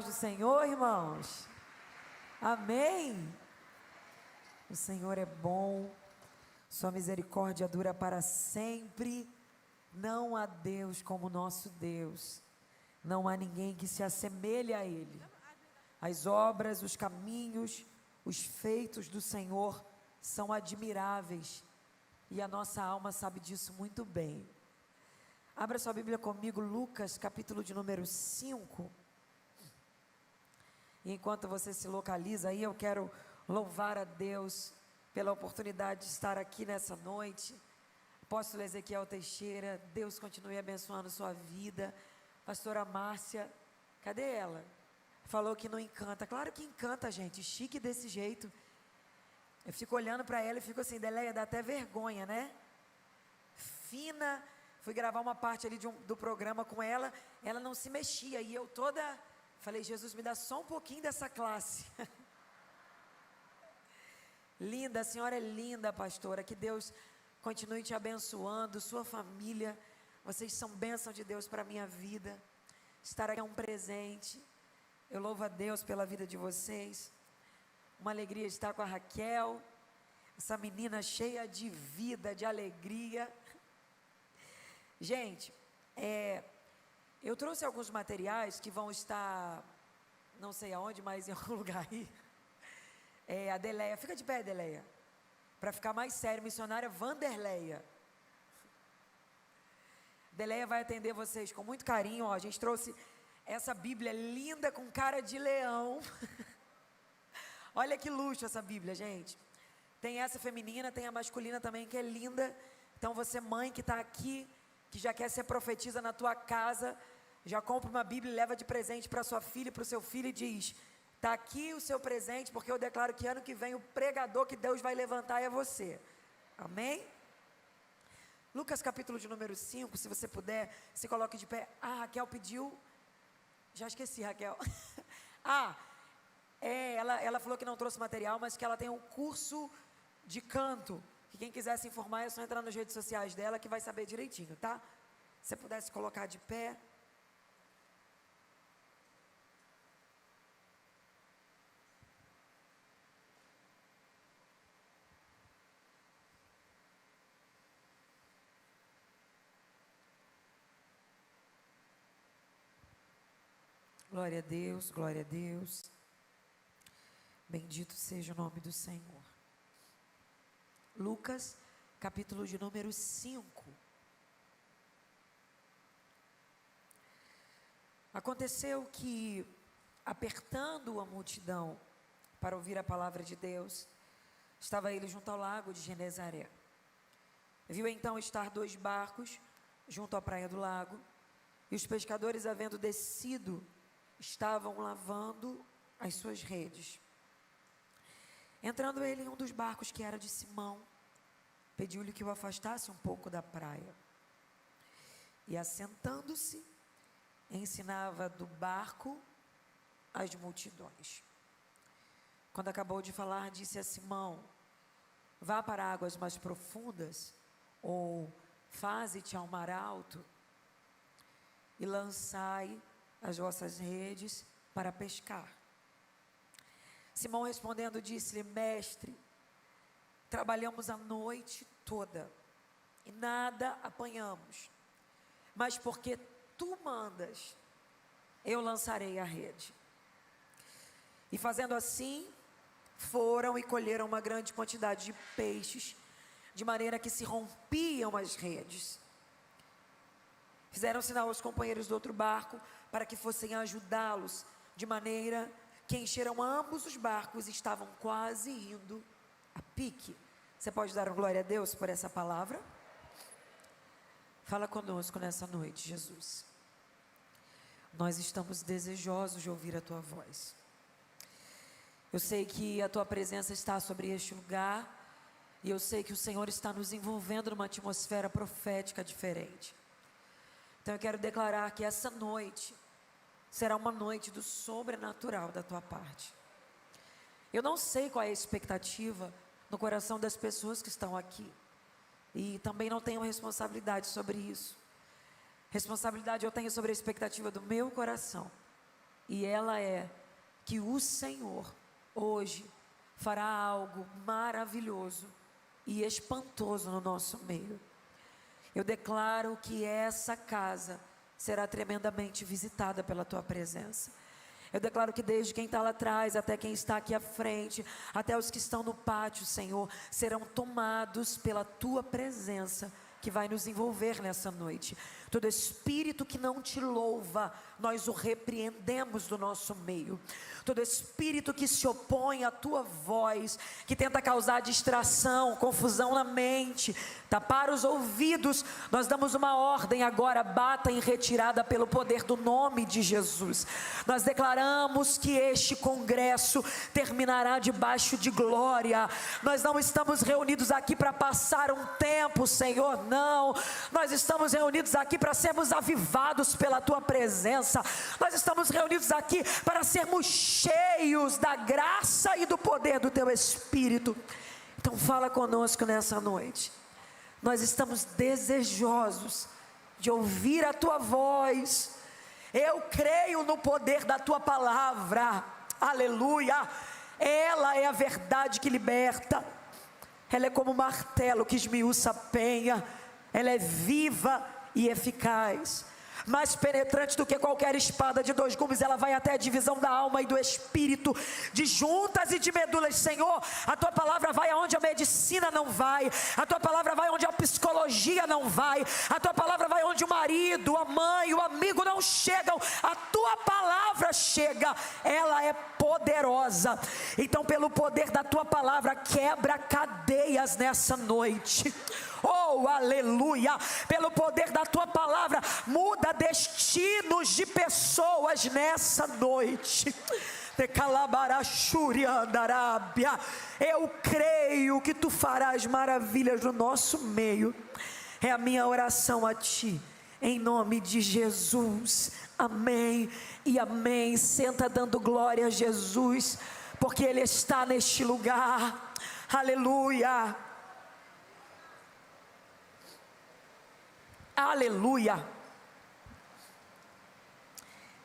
Do Senhor, irmãos. Amém. O Senhor é bom, sua misericórdia dura para sempre. Não há Deus como nosso Deus, não há ninguém que se assemelhe a Ele. As obras, os caminhos, os feitos do Senhor são admiráveis e a nossa alma sabe disso muito bem. Abra sua Bíblia comigo, Lucas, capítulo de número 5. E enquanto você se localiza aí, eu quero louvar a Deus pela oportunidade de estar aqui nessa noite. Apóstolo Ezequiel Teixeira, Deus continue abençoando sua vida. Pastora Márcia, cadê ela? Falou que não encanta. Claro que encanta, gente, chique desse jeito. Eu fico olhando para ela e fico assim, Deleia, dá até vergonha, né? Fina, fui gravar uma parte ali do programa com ela, ela não se mexia e eu toda... Falei, Jesus, me dá só um pouquinho dessa classe. Linda, a senhora é linda, pastora. Que Deus continue te abençoando, sua família. Vocês são bênção de Deus para a minha vida. Estar aqui é um presente. Eu louvo a Deus pela vida de vocês. Uma alegria estar com a Raquel. Essa menina cheia de vida, de alegria. Gente, eu trouxe alguns materiais que vão estar, não sei aonde, mas em algum lugar aí. A Deleia, fica de pé, Deleia. Para ficar mais sério, missionária Vanderleia. Deleia vai atender vocês com muito carinho. Ó, a gente trouxe essa Bíblia linda com cara de leão. Olha que luxo essa Bíblia, gente. Tem essa feminina, tem a masculina também, que é linda. Então você, mãe que está aqui, que já quer ser profetisa na tua casa, já compra uma Bíblia e leva de presente para sua filha e para o seu filho e diz, está aqui o seu presente, porque eu declaro que ano que vem o pregador que Deus vai levantar é você. Amém? Lucas capítulo de número 5, se você puder, se coloque de pé. Ah, Raquel pediu, já esqueci, Raquel. Ela falou que não trouxe material, mas que ela tem um curso de canto. Que quem quiser se informar é só entrar nas redes sociais dela que vai saber direitinho, tá? Se você pudesse colocar de pé. Glória a Deus, glória a Deus. Bendito seja o nome do Senhor. Lucas, capítulo de número 5. Aconteceu que, apertando a multidão para ouvir a palavra de Deus, estava ele junto ao lago de Genezaré. Viu então estar 2 barcos junto à praia do lago, e os pescadores, havendo descido, estavam lavando as suas redes. Entrando ele em um dos barcos, que era de Simão, pediu-lhe que o afastasse um pouco da praia. E assentando-se, ensinava do barco as multidões. Quando acabou de falar, disse a Simão, vá para águas mais profundas, ou faze-te ao mar alto, e lançai as vossas redes para pescar. Simão respondendo disse-lhe, mestre, trabalhamos a noite toda e nada apanhamos, mas porque tu mandas, eu lançarei a rede. E fazendo assim, foram e colheram uma grande quantidade de peixes, de maneira que se rompiam as redes. Fizeram sinal aos companheiros do outro barco para que fossem ajudá-los, de maneira que encheram ambos os barcos e estavam quase indo a pique. Você pode dar glória a Deus por essa palavra? Fala conosco nessa noite, Jesus. Nós estamos desejosos de ouvir a tua voz. Eu sei que a tua presença está sobre este lugar, e eu sei que o Senhor está nos envolvendo numa atmosfera profética diferente. Então eu quero declarar que essa noite será uma noite do sobrenatural da tua parte. Eu não sei qual é a expectativa no coração das pessoas que estão aqui. E também não tenho responsabilidade sobre isso. Responsabilidade eu tenho sobre a expectativa do meu coração. e ela é que o Senhor hoje fará algo maravilhoso e espantoso no nosso meio. Eu declaro que essa casa será tremendamente visitada pela tua presença. Eu declaro que desde quem está lá atrás, até quem está aqui à frente, até os que estão no pátio, Senhor, serão tomados pela tua presença, que vai nos envolver nessa noite. Todo espírito que não te louva, nós o repreendemos do nosso meio. Todo espírito que se opõe à tua voz, que tenta causar distração, confusão na mente, tapar os ouvidos, nós damos uma ordem agora: bata em retirada pelo poder do nome de Jesus. Nós declaramos que este congresso terminará debaixo de glória. Nós não estamos reunidos aqui para passar um tempo, Senhor, não. Nós estamos reunidos aqui para sermos avivados pela tua presença. Nós estamos reunidos aqui para sermos cheios da graça e do poder do teu Espírito. Então fala conosco nessa noite. Nós estamos desejosos de ouvir a tua voz. Eu creio no poder da tua palavra. Aleluia. Ela é a verdade que liberta. Ela é como um martelo que esmiuça a penha. Ela é viva e eficaz, mais penetrante do que qualquer espada de 2 gumes. Ela vai até a divisão da alma e do espírito, de juntas e de medulas. Senhor, a tua palavra vai aonde a medicina não vai, a tua palavra vai onde a psicologia não vai, a tua palavra vai onde o marido, a mãe, o amigo não chegam. A tua palavra chega, ela é poderosa. Então, pelo poder da tua palavra, quebra cadeias nessa noite. Oh, aleluia. Pelo poder da tua palavra, muda destinos de pessoas nessa noite. Eu creio que tu farás maravilhas no nosso meio. É a minha oração a ti, em nome de Jesus. Amém e amém. Senta dando glória a Jesus, porque Ele está neste lugar. Aleluia. Aleluia.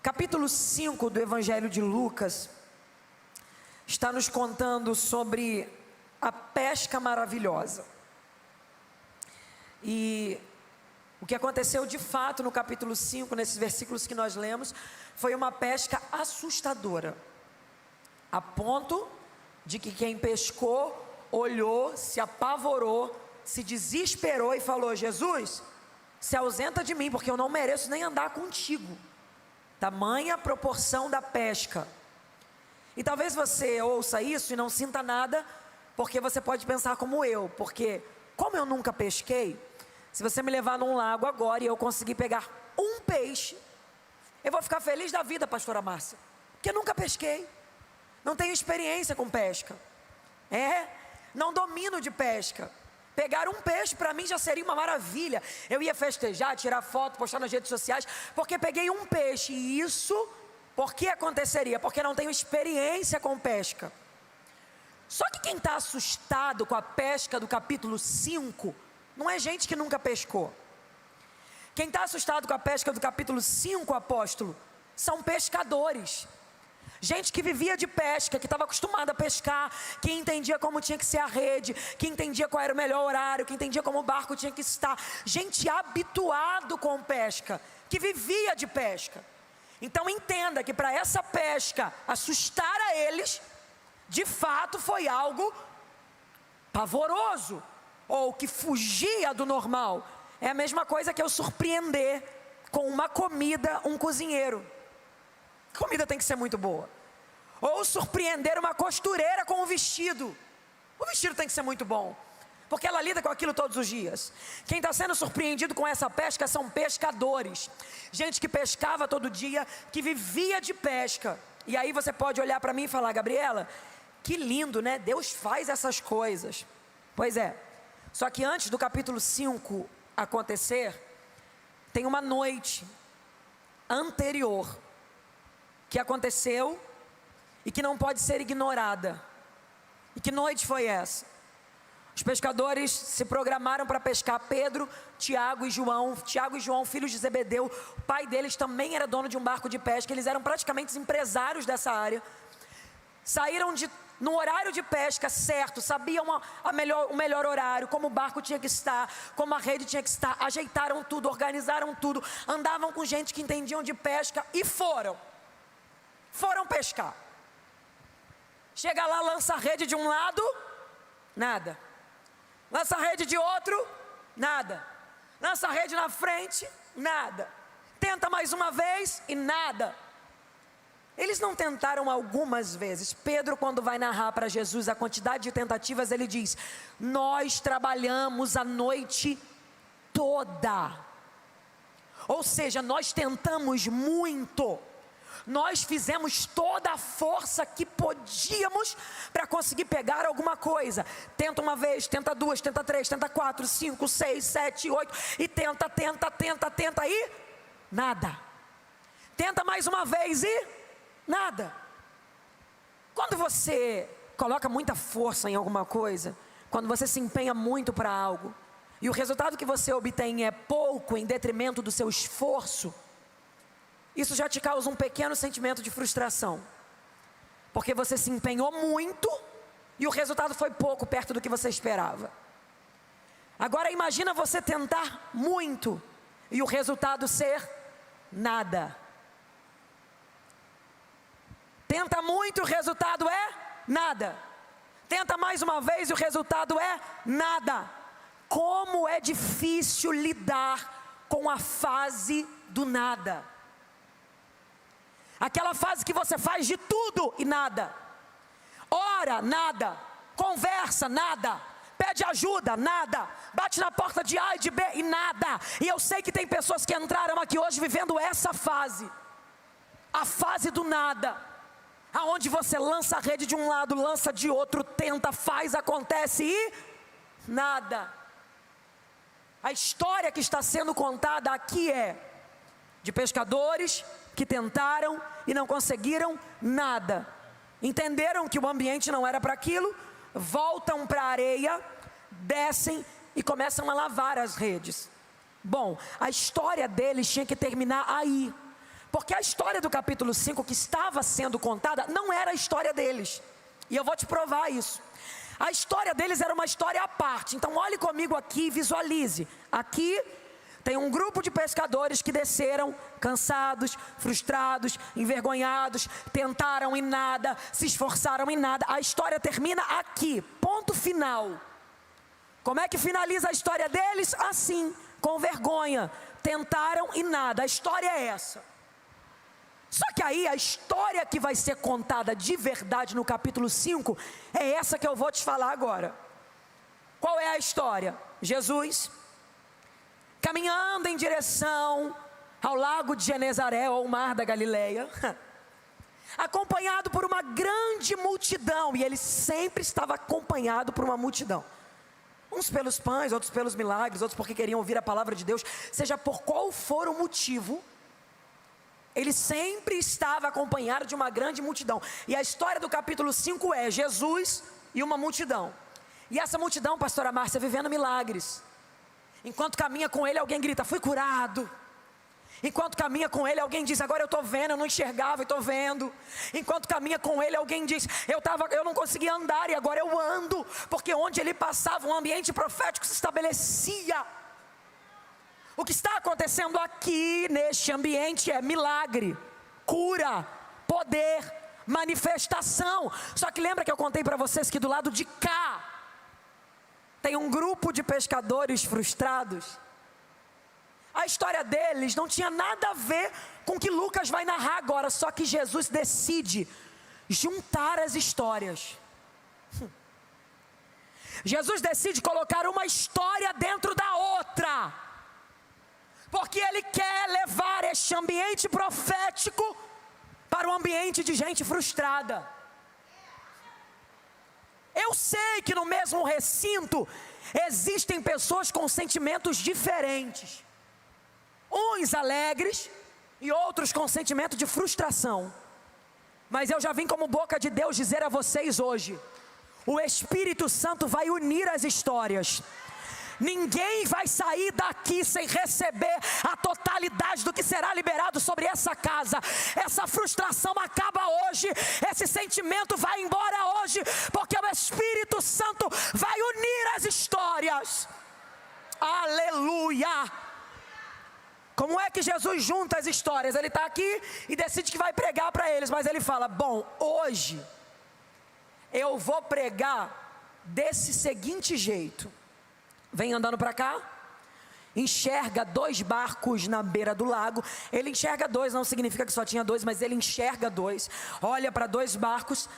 Capítulo 5 do Evangelho de Lucas está nos contando sobre a pesca maravilhosa. E o que aconteceu de fato no capítulo 5, nesses versículos que nós lemos, foi uma pesca assustadora, a ponto de que quem pescou olhou, se apavorou, se desesperou e falou: Jesus, se ausenta de mim, porque eu não mereço nem andar contigo. Tamanha proporção da pesca. E talvez você ouça isso e não sinta nada, porque você pode pensar como eu, porque como eu nunca pesquei, se você me levar num lago agora e eu conseguir pegar um peixe, eu vou ficar feliz da vida, pastora Márcia, porque nunca pesquei, não tenho experiência com pesca, não domino de pesca. Pegar um peixe para mim já seria uma maravilha. Eu ia festejar, tirar foto, postar nas redes sociais, porque peguei um peixe. E isso, por que aconteceria? Porque não tenho experiência com pesca. Só que quem está assustado com a pesca do capítulo 5, não é gente que nunca pescou. Quem está assustado com a pesca do capítulo 5, apóstolo, são pescadores. Gente que vivia de pesca, que estava acostumada a pescar, que entendia como tinha que ser a rede, que entendia qual era o melhor horário, que entendia como o barco tinha que estar. Gente habituado com pesca, que vivia de pesca. Então entenda que para essa pesca assustar a eles, de fato foi algo pavoroso, ou que fugia do normal. É a mesma coisa que eu surpreender com uma comida um cozinheiro. A comida tem que ser muito boa. Ou surpreender uma costureira com um vestido. O vestido tem que ser muito bom, porque ela lida com aquilo todos os dias. Quem está sendo surpreendido com essa pesca são pescadores. Gente que pescava todo dia, que vivia de pesca. E aí você pode olhar para mim e falar: Gabriela, que lindo, né? Deus faz essas coisas. Pois é. Só que antes do capítulo 5 acontecer, tem uma noite anterior que aconteceu e que não pode ser ignorada. E que noite foi essa? Os pescadores se programaram para pescar Pedro, Tiago e João. Tiago e João, filhos de Zebedeu. O pai deles também era dono de um barco de pesca. Eles eram praticamente empresários dessa área. Saíram no horário de pesca certo, sabiam o melhor horário, como o barco tinha que estar, como a rede tinha que estar. Ajeitaram tudo, organizaram tudo. Andavam com gente que entendiam de pesca e foram pescar. Chega lá, lança a rede de um lado, nada. Lança a rede de outro, nada. Lança a rede na frente, nada. Tenta mais uma vez e nada. Eles não tentaram algumas vezes. Pedro, quando vai narrar para Jesus a quantidade de tentativas, ele diz: nós trabalhamos a noite toda. Ou seja, nós tentamos muito. Nós fizemos toda a força que podíamos para conseguir pegar alguma coisa. Tenta uma vez, tenta duas, tenta três, tenta quatro, 5, 6, 7, 8. E tenta e nada. Tenta mais uma vez e nada. Quando você coloca muita força em alguma coisa, quando você se empenha muito para algo, e o resultado que você obtém é pouco em detrimento do seu esforço, isso já te causa um pequeno sentimento de frustração, porque você se empenhou muito e o resultado foi pouco perto do que você esperava. Agora imagina você tentar muito e o resultado ser nada. Tenta muito e o resultado é nada. Tenta mais uma vez e o resultado é nada. Como é difícil lidar com a fase do nada. Aquela fase que você faz de tudo e nada. Ora, nada. Conversa, nada. Pede ajuda, nada. Bate na porta de A e de B e nada. E eu sei que tem pessoas que entraram aqui hoje vivendo essa fase. A fase do nada. Aonde você lança a rede de um lado, lança de outro, tenta, faz, acontece e nada. A história que está sendo contada aqui é de pescadores que tentaram e não conseguiram nada. Entenderam que o ambiente não era para aquilo, voltam para a areia, descem e começam a lavar as redes. Bom, a história deles tinha que terminar aí. Porque a história do capítulo 5 que estava sendo contada não era a história deles. E eu vou te provar isso. A história deles era uma história à parte. Então olhe comigo aqui e visualize. Aqui tem um grupo de pescadores que desceram cansados, frustrados, envergonhados, tentaram em nada, se esforçaram em nada. A história termina aqui, ponto final. Como é que finaliza a história deles? Assim, com vergonha. Tentaram em nada. A história é essa. Só que aí a história que vai ser contada de verdade no capítulo 5 é essa que eu vou te falar agora. Qual é a história? Jesus caminhando em direção ao lago de Genezaré, ou mar da Galileia, acompanhado por uma grande multidão, e ele sempre estava acompanhado por uma multidão. Uns pelos pães, outros pelos milagres, outros porque queriam ouvir a palavra de Deus. Seja por qual for o motivo, ele sempre estava acompanhado de uma grande multidão. E a história do capítulo 5 é Jesus e uma multidão. E essa multidão, pastora Márcia, vivendo milagres. Enquanto caminha com ele, alguém grita: fui curado. Enquanto caminha com ele, alguém diz: agora eu estou vendo, eu não enxergava e estou vendo. Enquanto caminha com ele, alguém diz: eu não conseguia andar e agora eu ando. Porque onde ele passava, um ambiente profético se estabelecia. O que está acontecendo aqui neste ambiente é milagre, cura, poder, manifestação. Só que lembra que eu contei para vocês que do lado de cá tem um grupo de pescadores frustrados? A história deles não tinha nada a ver com o que Lucas vai narrar agora. Só que Jesus decide juntar as histórias. Jesus decide colocar uma história dentro da outra, porque Ele quer levar este ambiente profético para um ambiente de gente frustrada. Eu sei que no mesmo recinto existem pessoas com sentimentos diferentes. Uns alegres e outros com sentimento de frustração. Mas eu já vim como boca de Deus dizer a vocês hoje: o Espírito Santo vai unir as histórias. Ninguém vai sair daqui sem receber a totalidade do que será liberado sobre essa casa. Essa frustração acaba hoje, esse sentimento vai embora hoje, porque o Espírito Santo vai unir as histórias. Aleluia! Como é que Jesus junta as histórias? Ele está aqui e decide que vai pregar para eles, mas ele fala: bom, hoje eu vou pregar desse seguinte jeito. Vem andando para cá, enxerga 2 barcos na beira do lago. Ele enxerga 2, não significa que só tinha 2, mas ele enxerga 2. Olha para 2 barcos,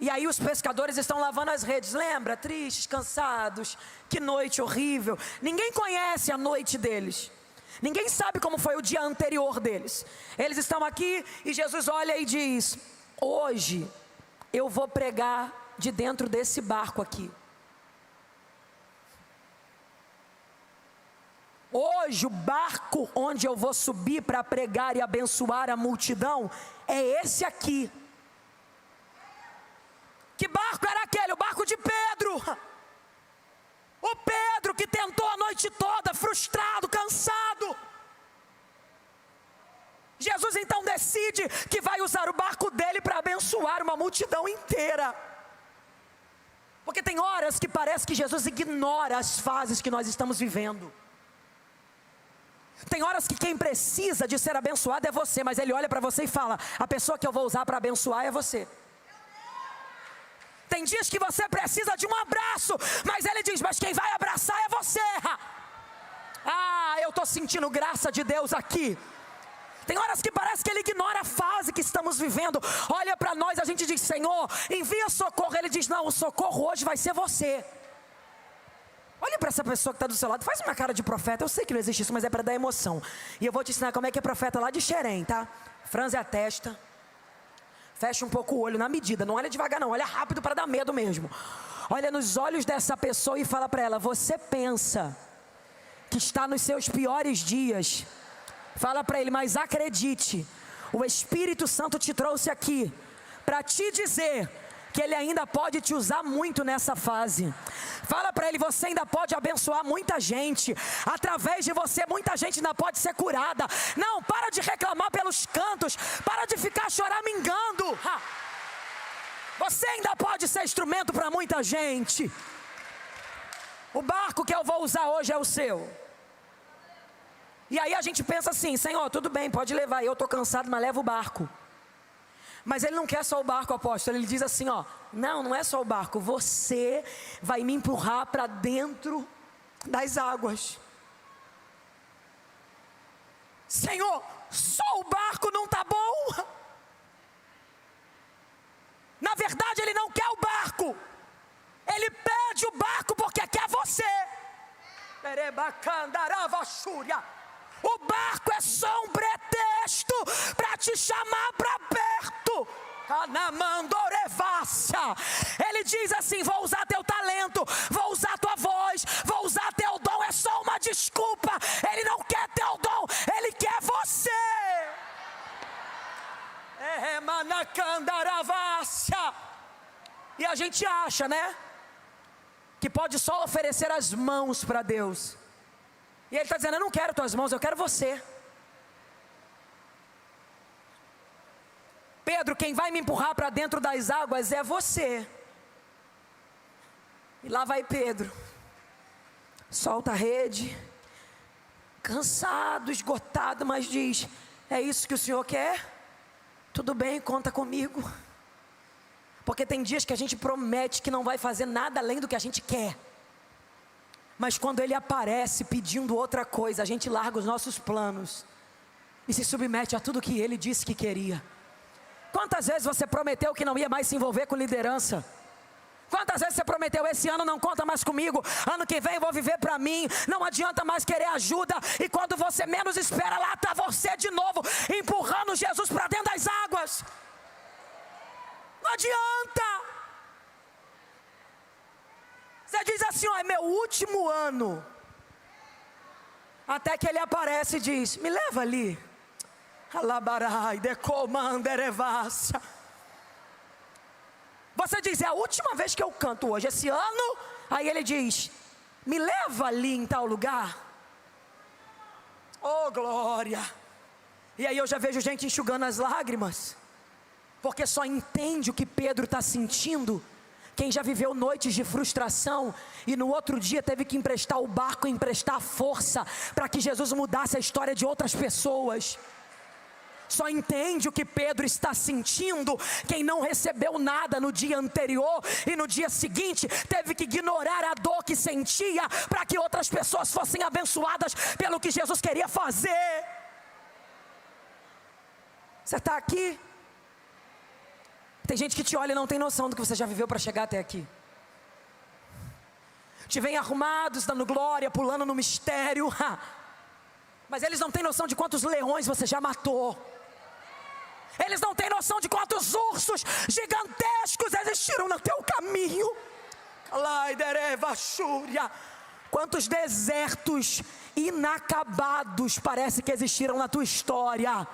e aí os pescadores estão lavando as redes. Lembra? Tristes, cansados, que noite horrível. Ninguém conhece a noite deles. Ninguém sabe como foi o dia anterior deles. Eles estão aqui e Jesus olha e diz: hoje eu vou pregar de dentro desse barco aqui. Hoje o barco onde eu vou subir para pregar e abençoar a multidão é esse aqui. Que barco era aquele? O barco de Pedro. O Pedro que tentou a noite toda, frustrado, cansado. Jesus então decide que vai usar o barco dele para abençoar uma multidão inteira. Porque tem horas que parece que Jesus ignora as fases que nós estamos vivendo. Tem horas que quem precisa de ser abençoado é você, mas ele olha para você e fala: a pessoa que eu vou usar para abençoar é você. Tem dias que você precisa de um abraço, mas ele diz: mas quem vai abraçar é você. Ah, eu estou sentindo graça de Deus aqui. Tem horas que parece que ele ignora a fase que estamos vivendo. Olha para nós, a gente diz: Senhor, envia socorro. Ele diz: não, o socorro hoje vai ser você. Olha para essa pessoa que está do seu lado, faz uma cara de profeta. Eu sei que não existe isso, mas é para dar emoção. E eu vou te ensinar como é que é profeta lá de Xerém, tá? Franze a testa, fecha um pouco o olho na medida. Não olha devagar não, olha rápido para dar medo mesmo. Olha nos olhos dessa pessoa e fala para ela: você pensa que está nos seus piores dias? Fala para ele: mas acredite, o Espírito Santo te trouxe aqui para te dizer que ele ainda pode te usar muito nessa fase. Fala para ele: você ainda pode abençoar muita gente. Através de você, muita gente ainda pode ser curada. Não, para de reclamar pelos cantos. Para de ficar choramingando. Você ainda pode ser instrumento para muita gente. O barco que eu vou usar hoje é o seu. E aí a gente pensa assim: Senhor, tudo bem, pode levar. Eu estou cansado, mas leva o barco. Mas ele não quer só o barco, apóstolo. Ele diz assim, ó: não é só o barco. Você vai me empurrar para dentro das águas. Senhor, só o barco não está bom. Na verdade ele não quer o barco. Ele pede o barco porque quer você. O barco é só um pretexto para te chamar para perto. Ele diz assim: vou usar teu talento, vou usar tua voz, vou usar teu dom. É só uma desculpa. Ele não quer teu dom, ele quer você. E a gente acha, né, que pode só oferecer as mãos para Deus. E ele está dizendo: eu não quero tuas mãos, eu quero você. Pedro, quem vai me empurrar para dentro das águas é você. E lá vai Pedro. Solta a rede. Cansado, esgotado, mas diz: é isso que o Senhor quer? Tudo bem, conta comigo. Porque tem dias que a gente promete que não vai fazer nada além do que a gente quer. Mas quando Ele aparece pedindo outra coisa, a gente larga os nossos planos e se submete a tudo que Ele disse que queria. Quantas vezes você prometeu que não ia mais se envolver com liderança? Quantas vezes você prometeu: esse ano não conta mais comigo, ano que vem eu vou viver para mim, não adianta mais querer ajuda. E quando você menos espera, lá está você de novo, empurrando Jesus para dentro das águas. Não adianta. Você diz assim: ó, é meu último ano. Até que ele aparece e diz: me leva ali. Você diz, é a última vez que eu canto hoje, esse ano. Aí ele diz, me leva ali em tal lugar. Oh glória. E aí eu já vejo gente enxugando as lágrimas, porque só entende o que Pedro está sentindo quem já viveu noites de frustração e no outro dia teve que emprestar o barco, emprestar força para que Jesus mudasse a história de outras pessoas. Só entende o que Pedro está sentindo quem não recebeu nada no dia anterior e no dia seguinte teve que ignorar a dor que sentia para que outras pessoas fossem abençoadas pelo que Jesus queria fazer. Você está aqui? Tem gente que te olha e não tem noção do que você já viveu para chegar até aqui. Te vem arrumados, dando glória, pulando no mistério, mas eles não têm noção de quantos leões você já matou. Eles não têm noção de quantos ursos gigantescos existiram no teu caminho. Quantos desertos inacabados parece que existiram na tua história.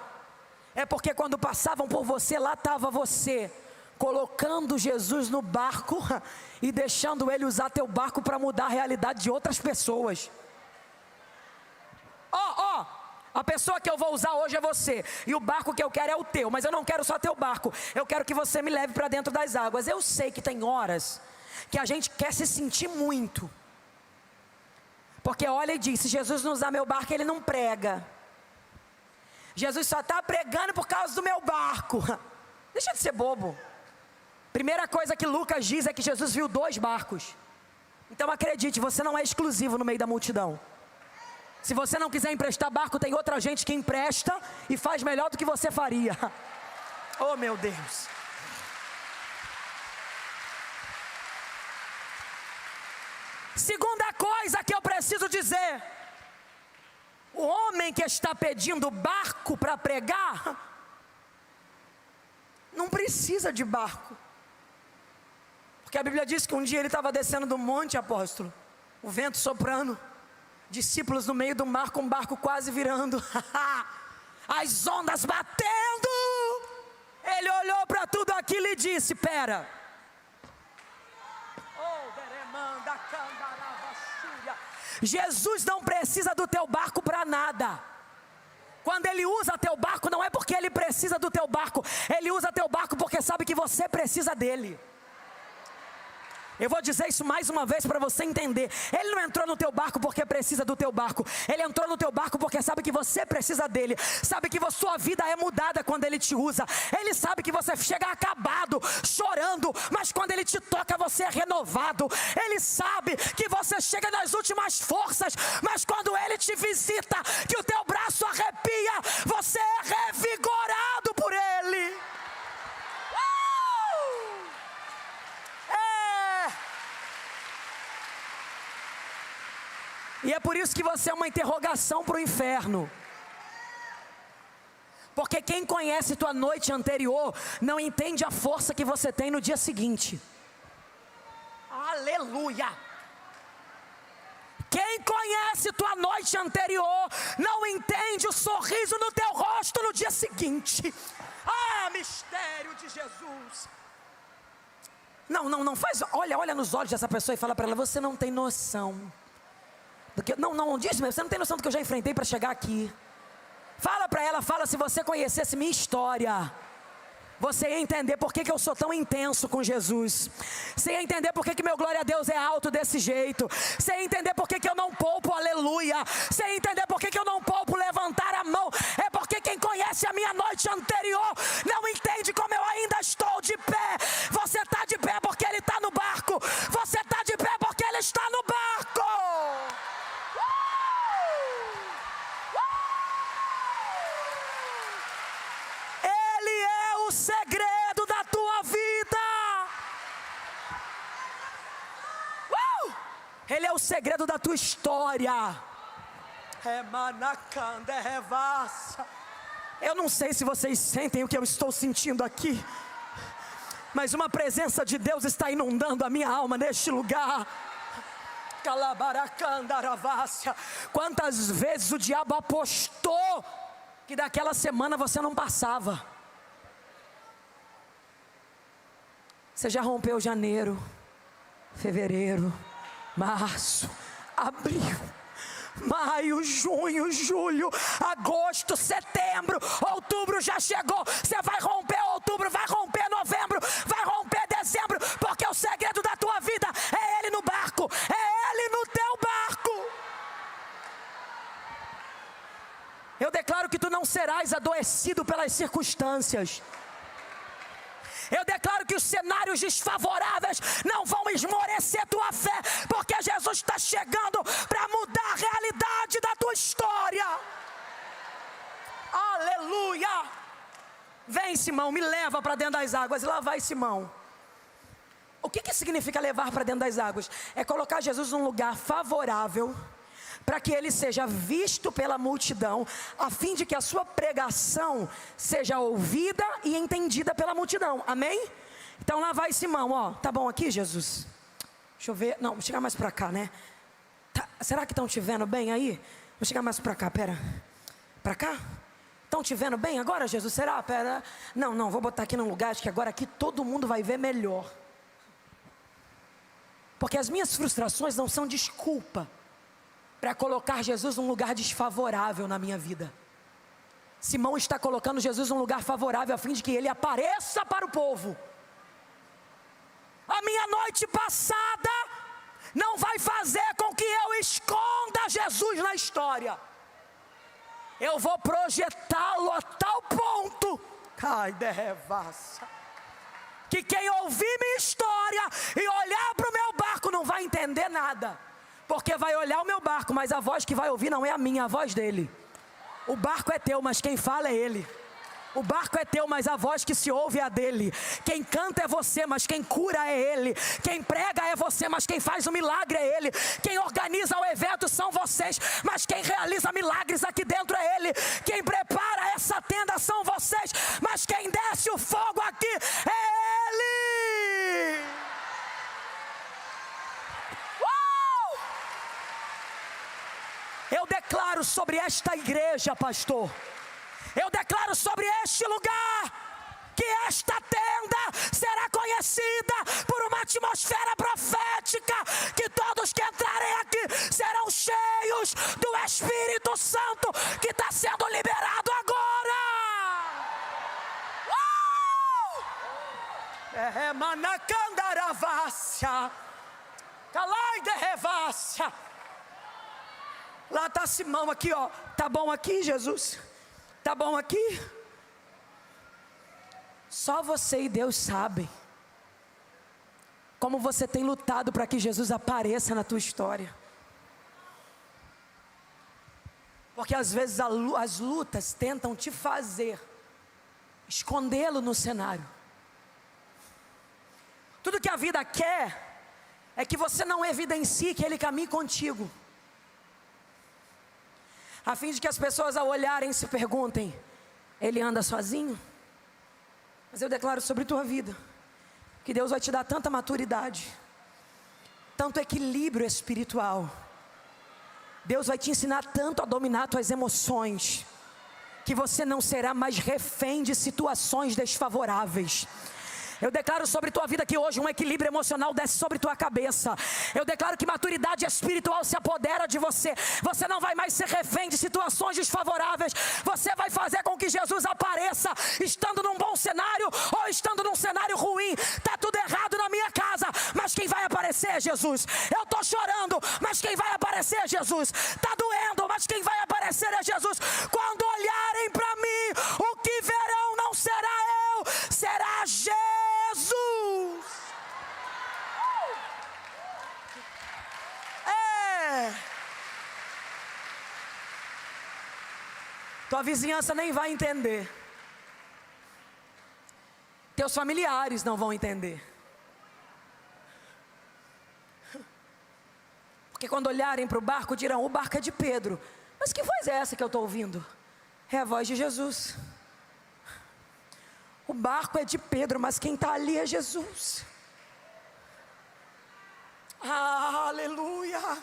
É porque quando passavam por você, lá estava você, colocando Jesus no barco e deixando ele usar teu barco para mudar a realidade de outras pessoas. A pessoa que eu vou usar hoje é você, e o barco que eu quero é o teu, mas eu não quero só teu barco, eu quero que você me leve para dentro das águas. Eu sei que tem horas que a gente quer se sentir muito, porque olha e diz, se Jesus não usar meu barco, ele não prega. Jesus só está pregando por causa do meu barco. Deixa de ser bobo. Primeira coisa que Lucas diz é que Jesus viu 2 barcos. Então acredite, você não é exclusivo no meio da multidão. Se você não quiser emprestar barco, tem outra gente que empresta e faz melhor do que você faria. Oh meu Deus. Segunda coisa que eu preciso dizer: o homem que está pedindo barco para pregar, não precisa de barco. Porque a Bíblia diz que um dia ele estava descendo do monte, apóstolo, o vento soprando, discípulos no meio do mar com o barco quase virando, as ondas batendo. Ele olhou para tudo aquilo e disse, pera, Jesus não precisa do teu barco para nada. Quando ele usa teu barco, não é porque ele precisa do teu barco, ele usa teu barco porque sabe que você precisa dele. Eu vou dizer isso mais uma vez para você entender. Ele não entrou no teu barco porque precisa do teu barco. Ele entrou no teu barco porque sabe que você precisa dele. Sabe que a sua vida é mudada quando ele te usa. Ele sabe que você chega acabado, chorando, mas quando ele te toca você é renovado. Ele sabe que você chega nas últimas forças, mas quando ele te visita, que o teu braço arrepia, você é revigorado por ele. E é por isso que você é uma interrogação para o inferno. Porque quem conhece tua noite anterior não entende a força que você tem no dia seguinte. Aleluia! Quem conhece tua noite anterior não entende o sorriso no teu rosto no dia seguinte. Ah, mistério de Jesus! Não faz, olha nos olhos dessa pessoa e fala para ela, você não tem noção. Não diz mesmo, você não tem noção do que eu já enfrentei para chegar aqui. Fala para ela, se você conhecesse minha história, você ia entender por que eu sou tão intenso com Jesus. Você ia entender por que meu glória a Deus é alto desse jeito. Você ia entender por que eu não poupo aleluia. Você ia entender por que eu não poupo levantar a mão. É porque quem conhece a minha noite anterior não entende como eu ainda estou de pé. Você está de pé porque ele está no barco. Você está de pé porque ele está no barco. O segredo da tua vida. Ele é o segredo da tua história. Eu não sei se vocês sentem o que eu estou sentindo aqui, mas uma presença de Deus está inundando a minha alma neste lugar. Quantas vezes o diabo apostou que daquela semana você não passava? Você já rompeu janeiro, fevereiro, março, abril, maio, junho, julho, agosto, setembro, outubro já chegou. Você vai romper outubro, vai romper novembro, vai romper dezembro, porque o segredo da tua vida é Ele no barco, é Ele no teu barco. Eu declaro que tu não serás adoecido pelas circunstâncias. Eu declaro que os cenários desfavoráveis não vão esmorecer tua fé, porque Jesus está chegando para mudar a realidade da tua história. Aleluia! Vem, Simão, me leva para dentro das águas. E lá vai Simão. O que significa levar para dentro das águas? É colocar Jesus num lugar favorável, para que ele seja visto pela multidão, a fim de que a sua pregação seja ouvida e entendida pela multidão, amém? Então lá vai Simão, ó, tá bom aqui, Jesus? Deixa eu ver, não, vou chegar mais para cá, né? Tá, será que estão te vendo bem aí? Vou chegar mais para cá, pera, para cá? Estão te vendo bem agora, Jesus? Será? Pera, não, vou botar aqui num lugar, acho que agora aqui todo mundo vai ver melhor. Porque as minhas frustrações não são desculpa para colocar Jesus num lugar desfavorável na minha vida. Simão está colocando Jesus num lugar favorável a fim de que ele apareça para o povo. A minha noite passada não vai fazer com que eu esconda Jesus na história. Eu vou projetá-lo a tal ponto, ai, derrevassa, que quem ouvir minha história e olhar para o meu barco não vai entender nada. Porque vai olhar o meu barco, mas a voz que vai ouvir não é a minha, é a voz dele. O barco é teu, mas quem fala é ele. O barco é teu, mas a voz que se ouve é a dele. Quem canta é você, mas quem cura é ele. Quem prega é você, mas quem faz o milagre é ele. Quem organiza o evento são vocês, mas quem realiza milagres aqui dentro é ele. Quem prepara essa tenda são vocês, mas quem desce o fogo aqui é ele. Eu declaro sobre esta igreja, pastor, eu declaro sobre este lugar, que esta tenda será conhecida por uma atmosfera profética, que todos que entrarem aqui serão cheios do Espírito Santo, que está sendo liberado agora. É manacandaravassia, calai de revassia. Lá está Simão aqui, ó. Tá bom aqui, Jesus? Tá bom aqui? Só você e Deus sabem como você tem lutado para que Jesus apareça na tua história. Porque às vezes as lutas tentam te fazer escondê-lo no cenário. Tudo que a vida quer é que você não evidencie que Ele caminhe contigo, a fim de que as pessoas ao olharem se perguntem: ele anda sozinho? Mas eu declaro sobre tua vida que Deus vai te dar tanta maturidade, tanto equilíbrio espiritual. Deus vai te ensinar tanto a dominar tuas emoções, que você não será mais refém de situações desfavoráveis. Eu declaro sobre tua vida que hoje um equilíbrio emocional desce sobre tua cabeça. Eu declaro que maturidade espiritual se apodera de você. Você não vai mais ser refém de situações desfavoráveis. Você vai fazer com que Jesus apareça, estando num bom cenário ou estando num cenário ruim. Está tudo errado na minha casa, mas quem vai aparecer é Jesus. Eu estou chorando, mas quem vai aparecer é Jesus. Está doendo, mas quem vai aparecer é Jesus. Quando olharem para mim, o que verão não será eu, será Jesus. Tua vizinhança nem vai entender. Teus familiares não vão entender. Porque quando olharem para o barco dirão: o barco é de Pedro. Mas que voz é essa que eu estou ouvindo? É a voz de Jesus. O barco é de Pedro, mas quem está ali é Jesus. Aleluia.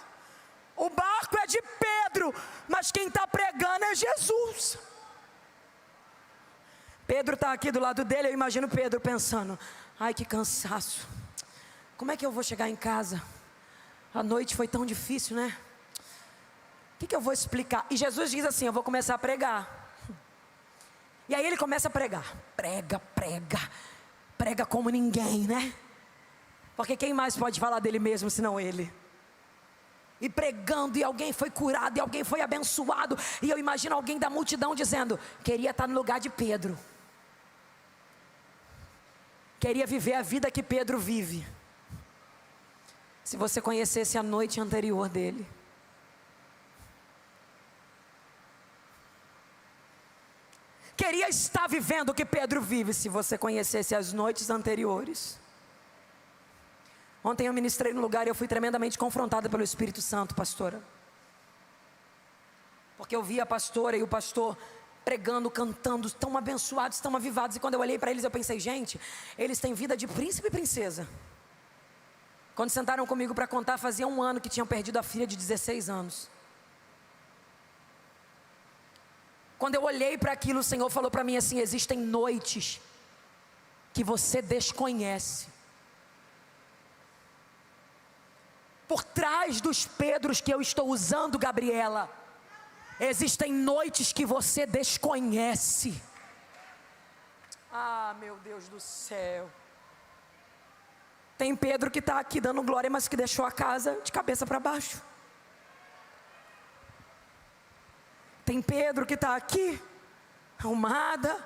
O barco é de Pedro, mas quem está pregando é Jesus. Pedro está aqui do lado dele. Eu imagino Pedro pensando: Ai, que cansaço. Como é que eu vou chegar em casa? A noite foi tão difícil, né? O que eu vou explicar? E Jesus diz assim: eu vou começar a pregar. E aí ele começa a pregar. Prega como ninguém, né? Porque quem mais pode falar dele mesmo senão ele? E pregando, e alguém foi curado, e alguém foi abençoado. E eu imagino alguém da multidão dizendo: queria estar no lugar de Pedro. Queria viver a vida que Pedro vive. Se você conhecesse a noite anterior dele. Queria estar vivendo o que Pedro vive, se você conhecesse as noites anteriores. Ontem eu ministrei no lugar e eu fui tremendamente confrontada pelo Espírito Santo, pastora. Porque eu vi a pastora e o pastor pregando, cantando, tão abençoados, tão avivados. E quando eu olhei para eles eu pensei: gente, eles têm vida de príncipe e princesa. Quando sentaram comigo para contar, fazia 1 ano que tinham perdido a filha de 16 anos. Quando eu olhei para aquilo, o Senhor falou para mim assim: existem noites que você desconhece. Por trás dos Pedros que eu estou usando, Gabriela, existem noites que você desconhece. Ah, meu Deus do céu. Tem Pedro que está aqui dando glória, mas que deixou a casa de cabeça para baixo. Tem Pedro que está aqui, arrumada,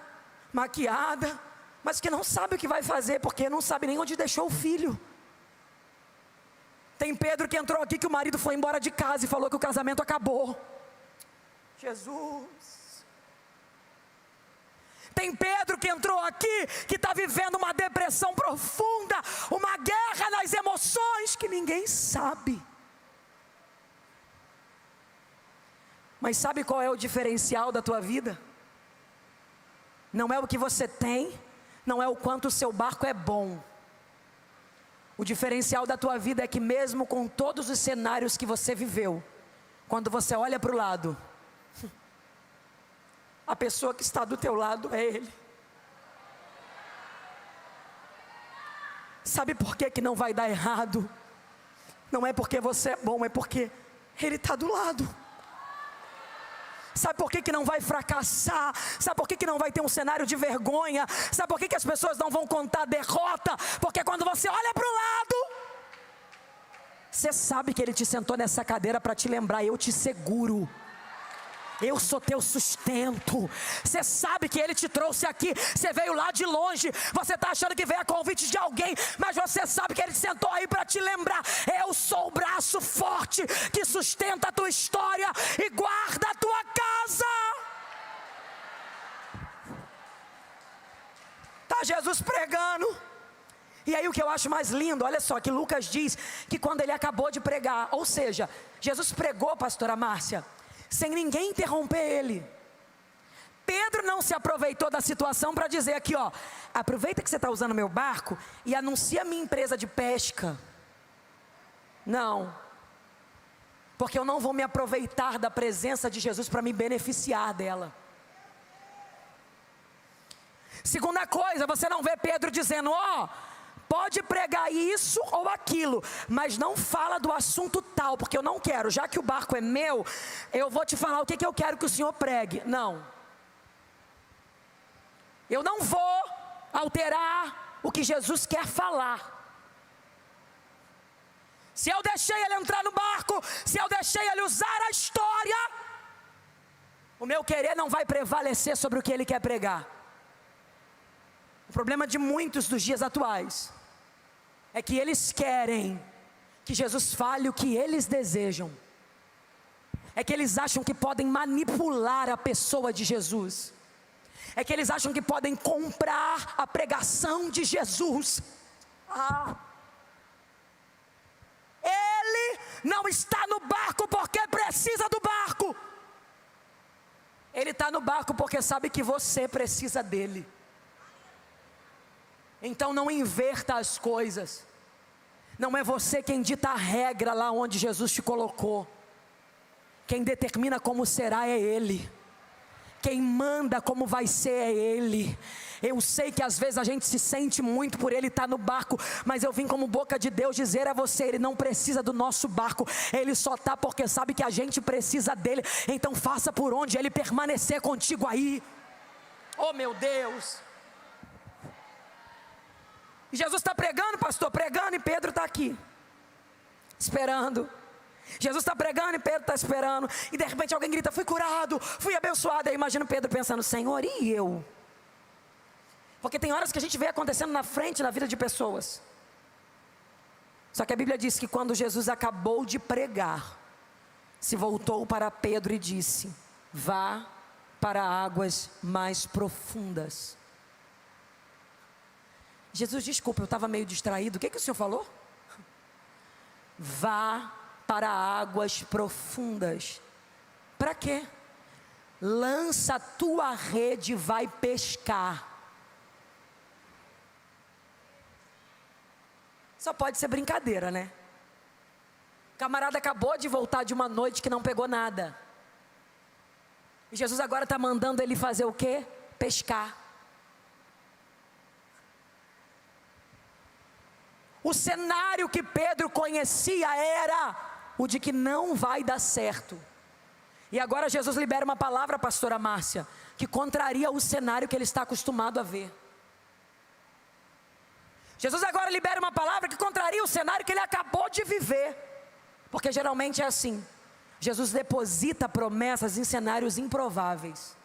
maquiada, mas que não sabe o que vai fazer, porque não sabe nem onde deixou o filho. Tem Pedro que entrou aqui que o marido foi embora de casa e falou que o casamento acabou. Jesus. Tem Pedro que entrou aqui que está vivendo uma depressão profunda, uma guerra nas emoções que ninguém sabe. Mas sabe qual é o diferencial da tua vida? Não é o que você tem, não é o quanto o seu barco é bom. O diferencial da tua vida é que mesmo com todos os cenários que você viveu, quando você olha para o lado, a pessoa que está do teu lado é Ele. Sabe por que não vai dar errado? Não é porque você é bom, é porque Ele está do lado. Sabe por que não vai fracassar? Sabe por que não vai ter um cenário de vergonha? Sabe por que as pessoas não vão contar derrota? Porque quando você olha para o lado, você sabe que Ele te sentou nessa cadeira para te lembrar: eu te seguro, eu sou teu sustento. Você sabe que Ele te trouxe aqui. Você veio lá de longe, você está achando que veio a convite de alguém, mas você sabe que Ele sentou aí para te lembrar: eu sou o braço forte que sustenta a tua história e guarda a tua casa. Está Jesus pregando. E aí o que eu acho mais lindo, olha só, que Lucas diz que quando Ele acabou de pregar, ou seja, Jesus pregou, pastora Márcia, sem ninguém interromper Ele. Pedro não se aproveitou da situação para dizer aqui, ó: aproveita que você está usando meu barco e anuncia a minha empresa de pesca. Não, porque eu não vou me aproveitar da presença de Jesus para me beneficiar dela. Segunda coisa, você não vê Pedro dizendo: ó, pode pregar isso ou aquilo, mas não fala do assunto tal, porque eu não quero, já que o barco é meu, eu vou te falar o que eu quero que o Senhor pregue. Não, eu não vou alterar o que Jesus quer falar. Se eu deixei Ele entrar no barco, se eu deixei Ele usar a história, o meu querer não vai prevalecer sobre o que Ele quer pregar. O problema de muitos dos dias atuais é que eles querem que Jesus fale o que eles desejam. É que eles acham que podem manipular a pessoa de Jesus. É que eles acham que podem comprar a pregação de Jesus. Ele não está no barco porque precisa do barco. Ele está no barco porque sabe que você precisa dele. Então não inverta as coisas. Não é você quem dita a regra lá onde Jesus te colocou. Quem determina como será é Ele. Quem manda como vai ser é Ele. Eu sei que às vezes a gente se sente muito por Ele estar no barco, mas eu vim como boca de Deus dizer a você: Ele não precisa do nosso barco, Ele só está porque sabe que a gente precisa dEle. Então faça por onde Ele permanecer contigo aí. Oh meu Deus! E Jesus está pregando, pastor, pregando, e Pedro está aqui, esperando. Jesus está pregando e Pedro está esperando. E de repente alguém grita: fui curado, fui abençoado. Aí imagina Pedro pensando: Senhor, e eu? Porque tem horas que a gente vê acontecendo na frente, na vida de pessoas. Só que a Bíblia diz que quando Jesus acabou de pregar, se voltou para Pedro e disse: vá para águas mais profundas. Jesus, desculpa, eu estava meio distraído. O que o senhor falou? Vá para águas profundas. Para quê? Lança a tua rede e vai pescar. Só pode ser brincadeira, né? O camarada acabou de voltar de uma noite que não pegou nada. E Jesus agora está mandando ele fazer o quê? Pescar. O cenário que Pedro conhecia era o de que não vai dar certo. E agora Jesus libera uma palavra, pastora Márcia, que contraria o cenário que ele está acostumado a ver. Jesus agora libera uma palavra que contraria o cenário que ele acabou de viver. Porque geralmente é assim: Jesus deposita promessas em cenários improváveis.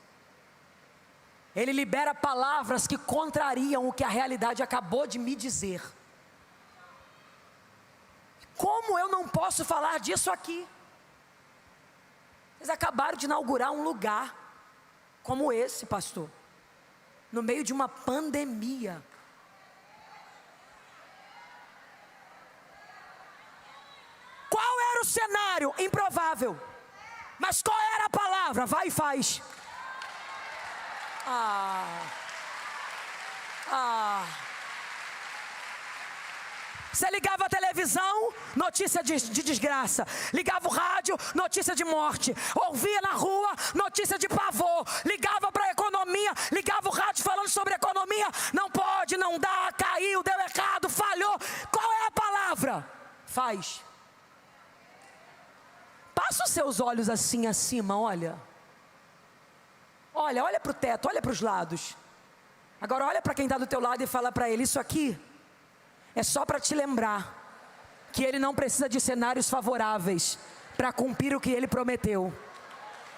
Ele libera palavras que contrariam o que a realidade acabou de me dizer. Como eu não posso falar disso aqui? Eles acabaram de inaugurar um lugar como esse, pastor, no meio de uma pandemia. Qual era o cenário? Improvável. Mas qual era a palavra? Vai e faz. Você ligava a televisão, notícia de desgraça. Ligava o rádio, notícia de morte. Ouvia na rua, notícia de pavor. Ligava para a economia, ligava o rádio falando sobre economia. Não pode, não dá, caiu, deu errado, falhou. Qual é a palavra? Faz. Passa os seus olhos assim acima, olha. Olha para o teto, olha para os lados. Agora olha para quem está do teu lado e fala para ele: isso aqui é só para te lembrar que Ele não precisa de cenários favoráveis para cumprir o que Ele prometeu.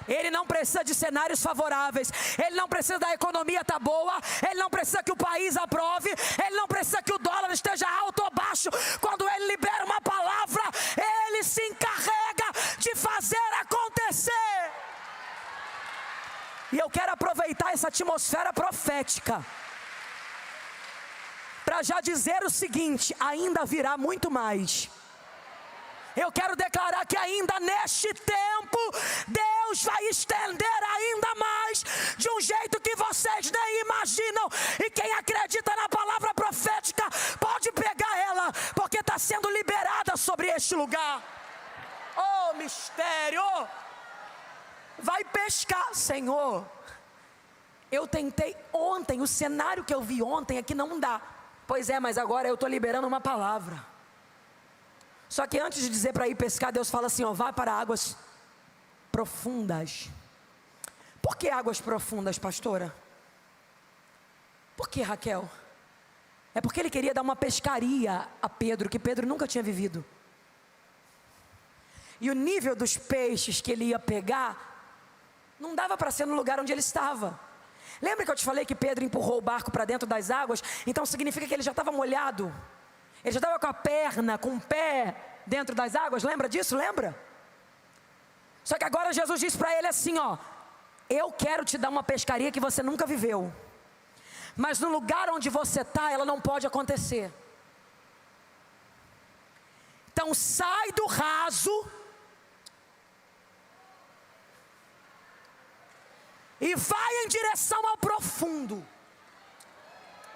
Ele não precisa de cenários favoráveis. Ele não precisa da economia estar boa. Ele não precisa que o país aprove. Ele não precisa que o dólar esteja alto ou baixo. Quando Ele libera uma palavra, Ele se encarrega de fazer acontecer. E eu quero aproveitar essa atmosfera profética para já dizer o seguinte: ainda virá muito mais. Eu quero declarar que ainda neste tempo, Deus vai estender ainda mais, de um jeito que vocês nem imaginam. E quem acredita na palavra profética, pode pegar ela, porque está sendo liberada sobre este lugar. Oh, mistério! Vai pescar, Senhor. Eu tentei ontem, o cenário que eu vi ontem é que não dá. Pois é, mas agora eu estou liberando uma palavra. Só que antes de dizer para ir pescar, Deus fala assim: ó, vá para águas profundas. Por que águas profundas, pastora? Por que, Raquel? É porque Ele queria dar uma pescaria a Pedro, que Pedro nunca tinha vivido. E o nível dos peixes que ele ia pegar não dava para ser no lugar onde ele estava. Lembra que eu te falei que Pedro empurrou o barco para dentro das águas? Então significa que ele já estava molhado. Ele já estava com a perna, com o pé dentro das águas. Lembra disso? Lembra? Só que agora Jesus disse para ele assim, ó: eu quero te dar uma pescaria que você nunca viveu. Mas no lugar onde você está, ela não pode acontecer. Então sai do raso e vai em direção ao profundo.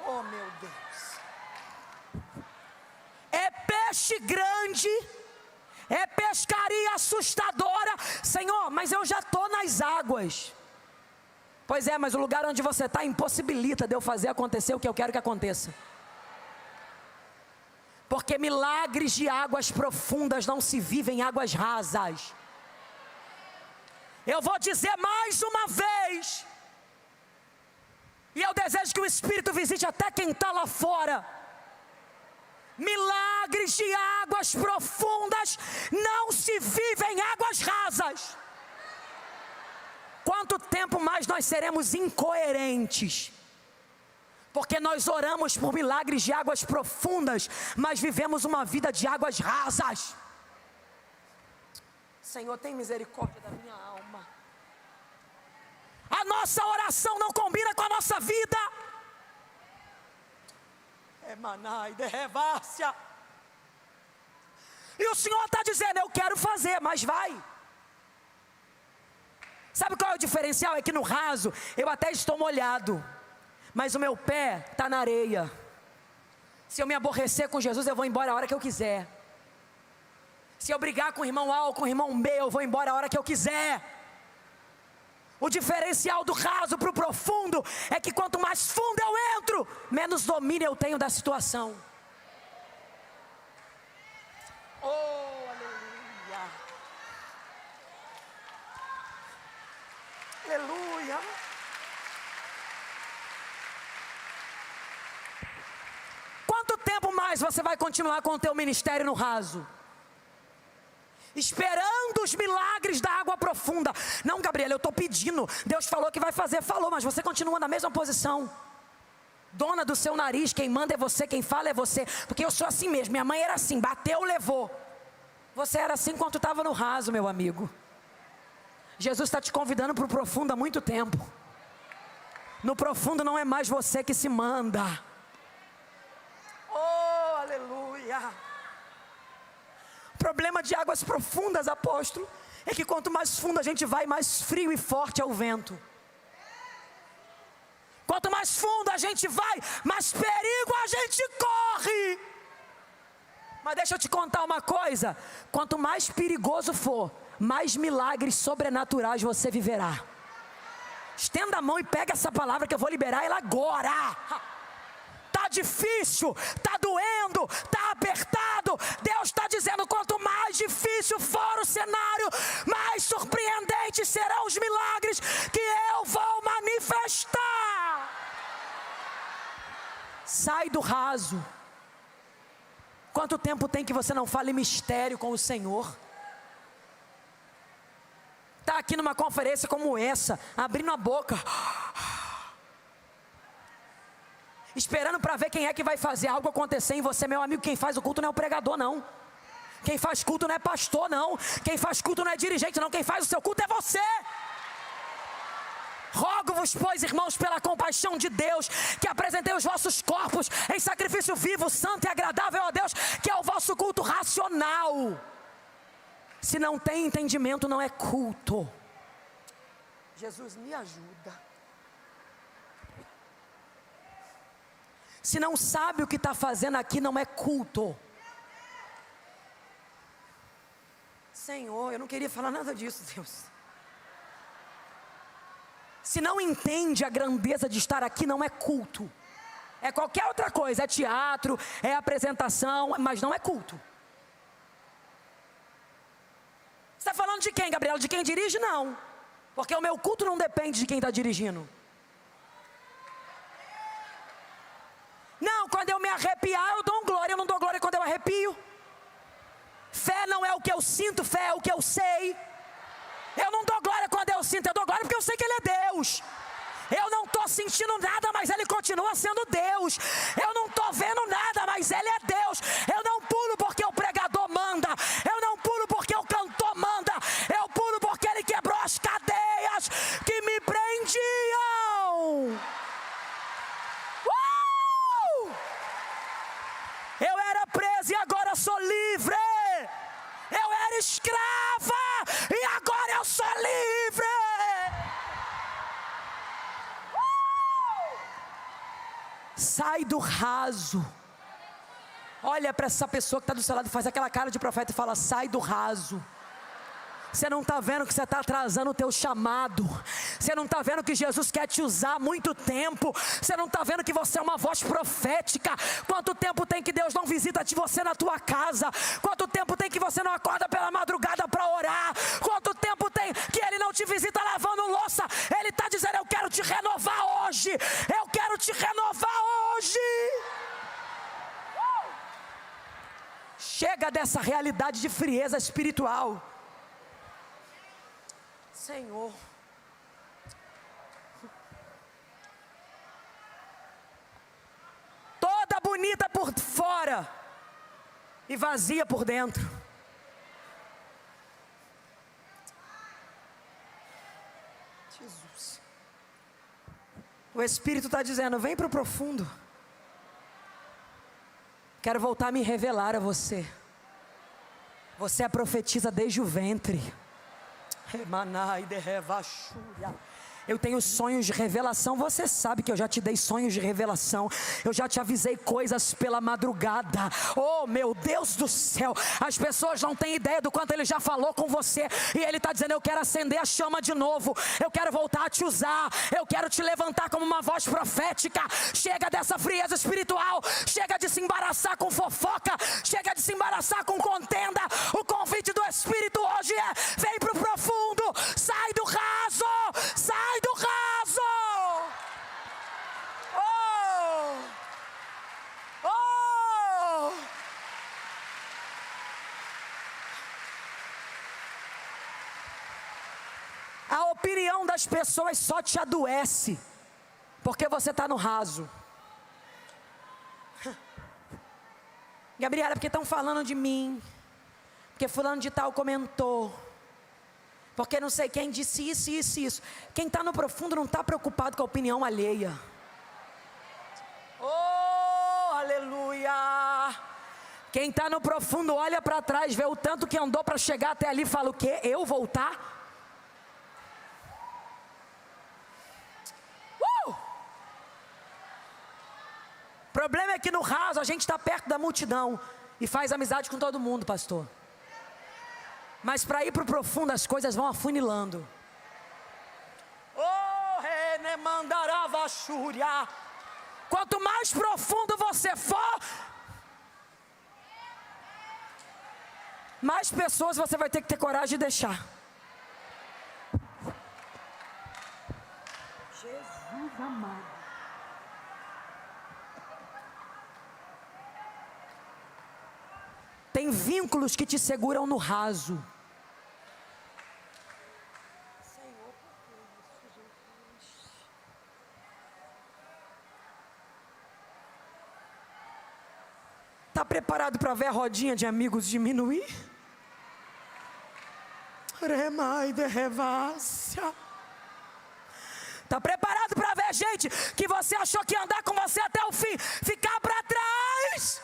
Oh meu Deus. É peixe grande, é pescaria assustadora. Senhor, mas eu já estou nas águas. Pois é, mas o lugar onde você está impossibilita de eu fazer acontecer o que eu quero que aconteça. Porque milagres de águas profundas não se vivem em águas rasas. Eu vou dizer mais uma vez, e eu desejo que o Espírito visite até quem está lá fora. Milagres de águas profundas não se vivem em águas rasas. Quanto tempo mais nós seremos incoerentes? Porque nós oramos por milagres de águas profundas, mas vivemos uma vida de águas rasas. Senhor, tem misericórdia da minha alma. A nossa oração não combina com a nossa vida. É manai de revácia. E o Senhor está dizendo, eu quero fazer, mas vai. Sabe qual é o diferencial? É que no raso, eu até estou molhado, mas o meu pé está na areia. Se eu me aborrecer com Jesus, eu vou embora a hora que eu quiser. Se eu brigar com o irmão A ou com o irmão B, eu vou embora a hora que eu quiser. O diferencial do raso para o profundo é que quanto mais fundo eu entro, menos domínio eu tenho da situação. Oh, aleluia. Aleluia. Quanto tempo mais você vai continuar com o teu ministério no raso? Esperando os milagres da água profunda. Não, Gabriela, eu estou pedindo. Deus falou que vai fazer, falou, mas você continua na mesma posição. Dona do seu nariz, quem manda é você, quem fala é você. Porque eu sou assim mesmo, minha mãe era assim, bateu, levou. Você era assim quando estava no raso, meu amigo. Jesus está te convidando para o profundo há muito tempo. No profundo não é mais você que se manda. Oh, aleluia. O problema de águas profundas, apóstolo, é que quanto mais fundo a gente vai, mais frio e forte é o vento. Quanto mais fundo a gente vai, mais perigo a gente corre. Mas deixa eu te contar uma coisa: quanto mais perigoso for, mais milagres sobrenaturais você viverá. Estenda a mão e pega essa palavra que eu vou liberar ela agora. Está difícil, está doendo, está apertado. Deus está dizendo, quanto mais difícil for o cenário, mais surpreendentes serão os milagres que eu vou manifestar. Sai do raso. Quanto tempo tem que você não fala em mistério com o Senhor? Está aqui numa conferência como essa, abrindo a boca, esperando para ver quem é que vai fazer algo acontecer em você. Meu amigo, quem faz o culto não é o pregador, não. Quem faz culto não é pastor, não. Quem faz culto não é dirigente, não. Quem faz o seu culto é você. Rogo-vos, pois, irmãos, pela compaixão de Deus, que apresentei os vossos corpos em sacrifício vivo, santo e agradável a Deus, que é o vosso culto racional. Se não tem entendimento, não é culto. Jesus, me ajuda. Se não sabe o que está fazendo aqui, não é culto. Senhor, eu não queria falar nada disso, Deus. Se não entende a grandeza de estar aqui, não é culto. É qualquer outra coisa, é teatro, é apresentação, mas não é culto. Você está falando de quem, Gabriela? De quem dirige? Não. Porque o meu culto não depende de quem está dirigindo. Não, quando eu me arrepiar, eu dou glória. Eu não dou glória quando eu arrepio. Fé não é o que eu sinto, fé é o que eu sei. Eu não dou glória quando eu sinto, eu dou glória porque eu sei que Ele é Deus. Eu não estou sentindo nada, mas Ele continua sendo Deus. Eu não estou vendo nada, mas Ele é Deus. Eu não pulo porque o pregador manda. Eu não pulo porque o cantor manda. Eu pulo porque Ele quebrou as cadeias que me prendiam. Eu era preso e agora sou livre. Eu era escrava e agora eu sou livre. Sai do raso. Olha para essa pessoa que está do seu lado e faz aquela cara de profeta e fala: sai do raso. Você não está vendo que você está atrasando o teu chamado. Você não está vendo que Jesus quer te usar há muito tempo. Você não está vendo que você é uma voz profética. Quanto tempo tem que Deus não visita você na tua casa? Quanto tempo tem que você não acorda pela madrugada para orar? Quanto tempo tem que Ele não te visita lavando louça? Ele está dizendo: eu quero te renovar hoje. Eu quero te renovar hoje. Chega dessa realidade de frieza espiritual. Senhor, toda bonita por fora e vazia por dentro. Jesus, o Espírito está dizendo: vem para o profundo. Quero voltar a me revelar a você. Você é profetiza desde o ventre. Eu tenho sonhos de revelação. Você sabe que eu já te dei sonhos de revelação. Eu já te avisei coisas pela madrugada. Oh, meu Deus do céu. As pessoas não têm ideia do quanto Ele já falou com você. E Ele está dizendo: eu quero acender a chama de novo. Eu quero voltar a te usar. Eu quero te levantar como uma voz profética. Chega dessa frieza espiritual. Chega de se embaraçar com fofoca. Chega de se embaraçar com contenda. O convite do Espírito hoje é: vem para o profundo. Sai do raso. Sai do raso. Oh! Oh! A opinião das pessoas só te adoece, porque você está no raso. Gabriela, porque estão falando de mim, porque fulano de tal comentou, porque não sei quem disse isso, isso, isso. Quem está no profundo não está preocupado com a opinião alheia. Oh, aleluia. Quem está no profundo olha para trás, vê o tanto que andou para chegar até ali e fala: o quê? Eu voltar? O problema é que no raso a gente está perto da multidão e faz amizade com todo mundo, pastor. Mas para ir para o profundo as coisas vão afunilando. Quanto mais profundo você for, mais pessoas você vai ter que ter coragem de deixar. Jesus amado. Tem vínculos que te seguram no raso. Está preparado para ver a rodinha de amigos diminuir? Está preparado para ver gente que você achou que ia andar com você até o fim ficar para trás?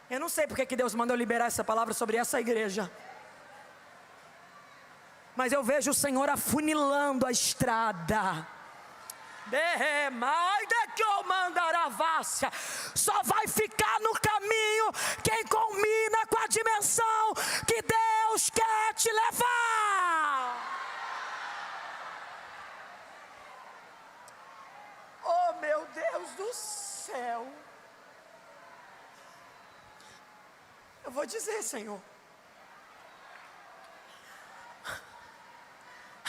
Eu não sei porque que Deus mandou liberar essa palavra sobre essa igreja, mas eu vejo o Senhor afunilando a estrada. Só vai ficar no caminho quem combina com a dimensão que Deus quer te levar. Oh, meu Deus do céu. Eu vou dizer, Senhor,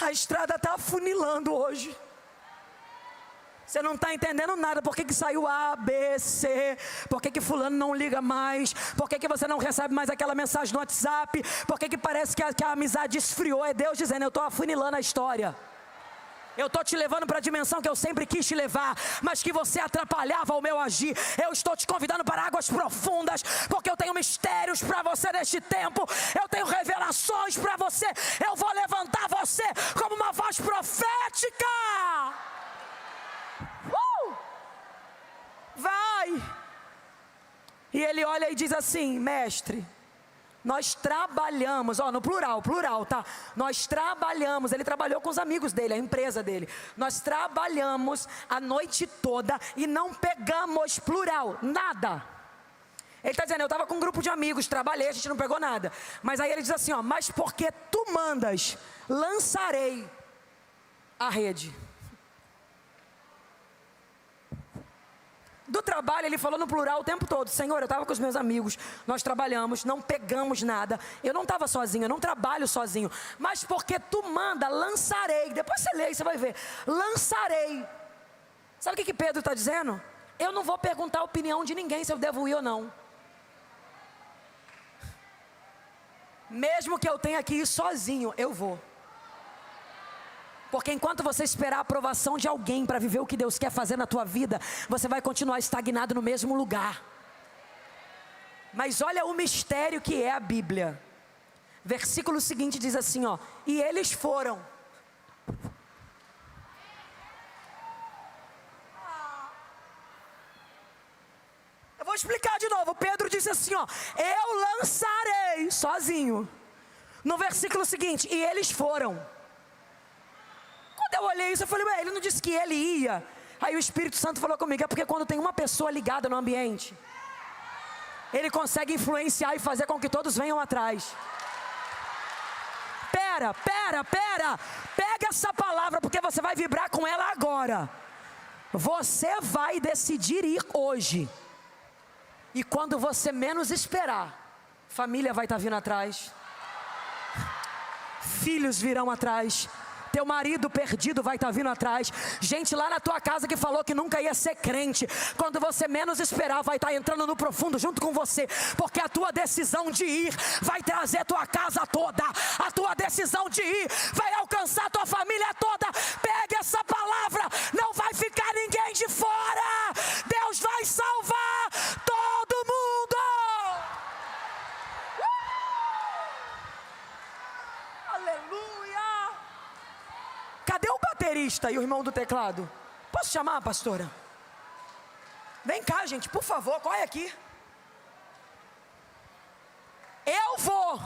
a estrada está afunilando hoje. Você não está entendendo nada. Por que saiu A, B, C? Por que fulano não liga mais? Por que você não recebe mais aquela mensagem no WhatsApp? Por que parece que a amizade esfriou? É Deus dizendo: eu estou afunilando a história. Eu estou te levando para a dimensão que eu sempre quis te levar, mas que você atrapalhava o meu agir. Eu estou te convidando para águas profundas, porque eu tenho mistérios para você neste tempo. Eu tenho revelações para você. Eu vou levantar você como uma voz profética. Vai. E ele olha e diz assim: mestre, nós trabalhamos, no plural, tá? Nós trabalhamos, ele trabalhou com os amigos dele, a empresa dele. Nós trabalhamos a noite toda e não pegamos, plural, nada. Ele está dizendo, eu estava com um grupo de amigos, trabalhei, a gente não pegou nada. Mas aí ele diz assim, ó, mas porque tu mandas, lançarei a rede. Do trabalho, ele falou no plural o tempo todo. Senhor, eu estava com os meus amigos, nós trabalhamos, não pegamos nada. Eu não estava sozinho, eu não trabalho sozinho. Mas porque tu manda, lançarei. Depois você lê e você vai ver. Lançarei. Sabe o que Pedro está dizendo? Eu não vou perguntar a opinião de ninguém se eu devo ir ou não. Mesmo que eu tenha que ir sozinho, eu vou. Porque enquanto você esperar a aprovação de alguém para viver o que Deus quer fazer na tua vida, você vai continuar estagnado no mesmo lugar. Mas olha o mistério que é a Bíblia. Versículo seguinte diz assim, ó: e eles foram. Eu vou explicar de novo. Pedro disse assim, ó: eu lançarei sozinho. No versículo seguinte, e eles foram. Quando eu olhei isso, eu falei, ele não disse que ele ia. Aí o Espírito Santo falou comigo, é porque quando tem uma pessoa ligada no ambiente, ele consegue influenciar e fazer com que todos venham atrás. Pera, pega essa palavra, porque você vai vibrar com ela agora. Você vai decidir ir hoje. E quando você menos esperar, família vai estar vindo atrás, filhos virão atrás, teu marido perdido vai estar vindo atrás, gente lá na tua casa que falou que nunca ia ser crente, quando você menos esperar vai estar entrando no profundo junto com você, porque a tua decisão de ir vai trazer tua casa toda, a tua decisão de ir vai alcançar tua família toda. Pega essa palavra, não vai ficar ninguém de fora, Deus vai salvar todo mundo. Aleluia. Cadê o baterista e o irmão do teclado? Posso chamar, pastora? Vem cá, gente, por favor, corre aqui. Eu vou.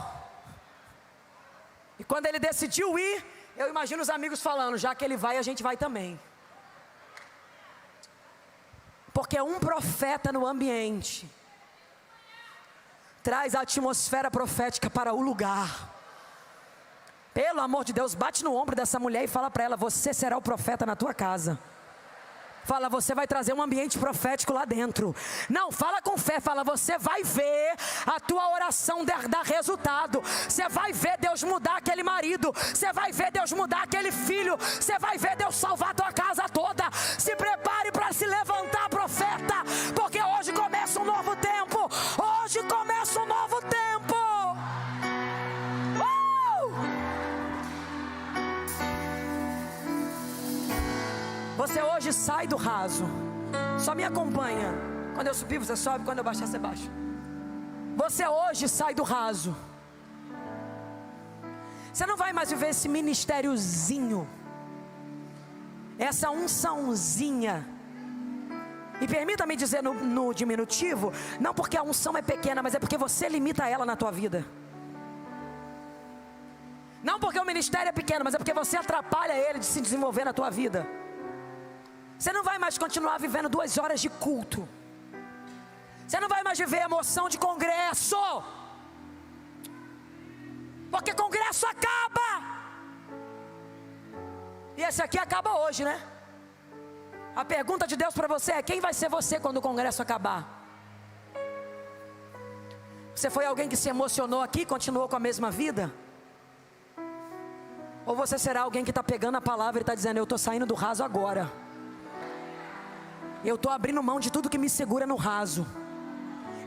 E quando ele decidiu ir, eu imagino os amigos falando, já que ele vai, a gente vai também. Porque um profeta no ambiente traz a atmosfera profética para o lugar. Pelo amor de Deus, bate no ombro dessa mulher e fala para ela, você será o profeta na tua casa. Fala, você vai trazer um ambiente profético lá dentro. Não, fala com fé, fala, você vai ver a tua oração dar resultado. Você vai ver Deus mudar aquele marido. Você vai ver Deus mudar aquele filho. Você vai ver Deus salvar a tua casa toda. Se prepare para se levantar, profeta, porque hoje começa um novo tempo. Hoje começa um novo tempo. Você hoje sai do raso. Só me acompanha. Quando eu subir, você sobe. Quando eu baixar, você baixa. Você hoje sai do raso. Você não vai mais viver esse ministériozinho, essa unçãozinha. E permita-me dizer no diminutivo, não porque a unção é pequena, mas é porque você limita ela na tua vida. Não porque o ministério é pequeno, mas é porque você atrapalha ele de se desenvolver na tua vida. Você não vai mais continuar vivendo 2 horas de culto. Você não vai mais viver emoção de congresso, porque congresso acaba. E esse aqui acaba hoje, né? A pergunta de Deus para você é: quem vai ser você quando o congresso acabar? Você foi alguém que se emocionou aqui e continuou com a mesma vida? Ou você será alguém que está pegando a palavra e está dizendo, eu estou saindo do raso agora. Eu estou abrindo mão de tudo que me segura no raso.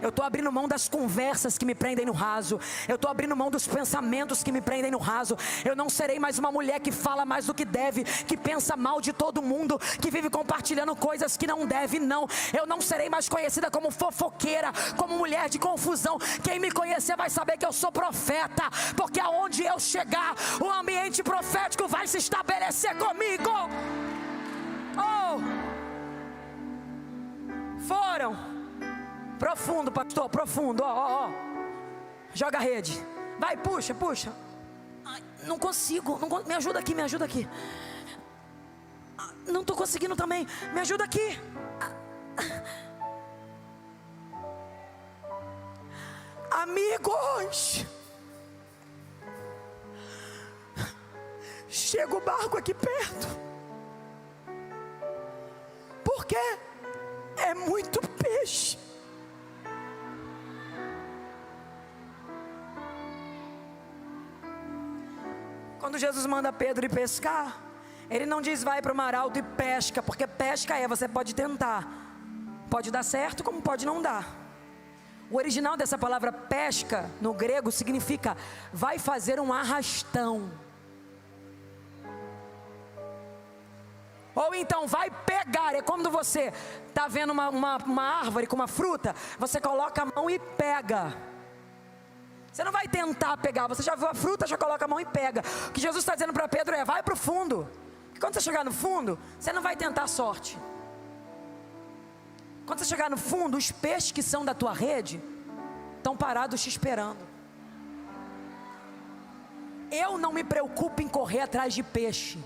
Eu estou abrindo mão das conversas que me prendem no raso. Eu estou abrindo mão dos pensamentos que me prendem no raso. Eu não serei mais uma mulher que fala mais do que deve, que pensa mal de todo mundo, que vive compartilhando coisas que não deve, não. Eu não serei mais conhecida como fofoqueira, como mulher de confusão. Quem me conhecer vai saber que eu sou profeta, porque aonde eu chegar, o ambiente profético vai se estabelecer comigo. Foram. Profundo, pastor, profundo, ó. Joga a rede. Vai, puxa. Ai, não consigo, me ajuda aqui. Não estou conseguindo também, me ajuda aqui. amigos, chega o barco aqui perto, porque é muito peixe. Quando Jesus manda Pedro ir pescar, Ele não diz vai para o mar alto e pesca, porque pesca você pode tentar, pode dar certo como pode não dar. O original dessa palavra pesca no grego significa vai fazer um arrastão, ou então vai pegar. É quando você está vendo uma árvore com uma fruta, você coloca a mão e pega. Você não vai tentar pegar, você já viu a fruta, já coloca a mão e pega. O que Jesus está dizendo para Pedro é: vai para o fundo. Porque quando você chegar no fundo, você não vai tentar a sorte. Quando você chegar no fundo, os peixes que são da tua rede estão parados te esperando. Eu não me preocupo em correr atrás de peixe,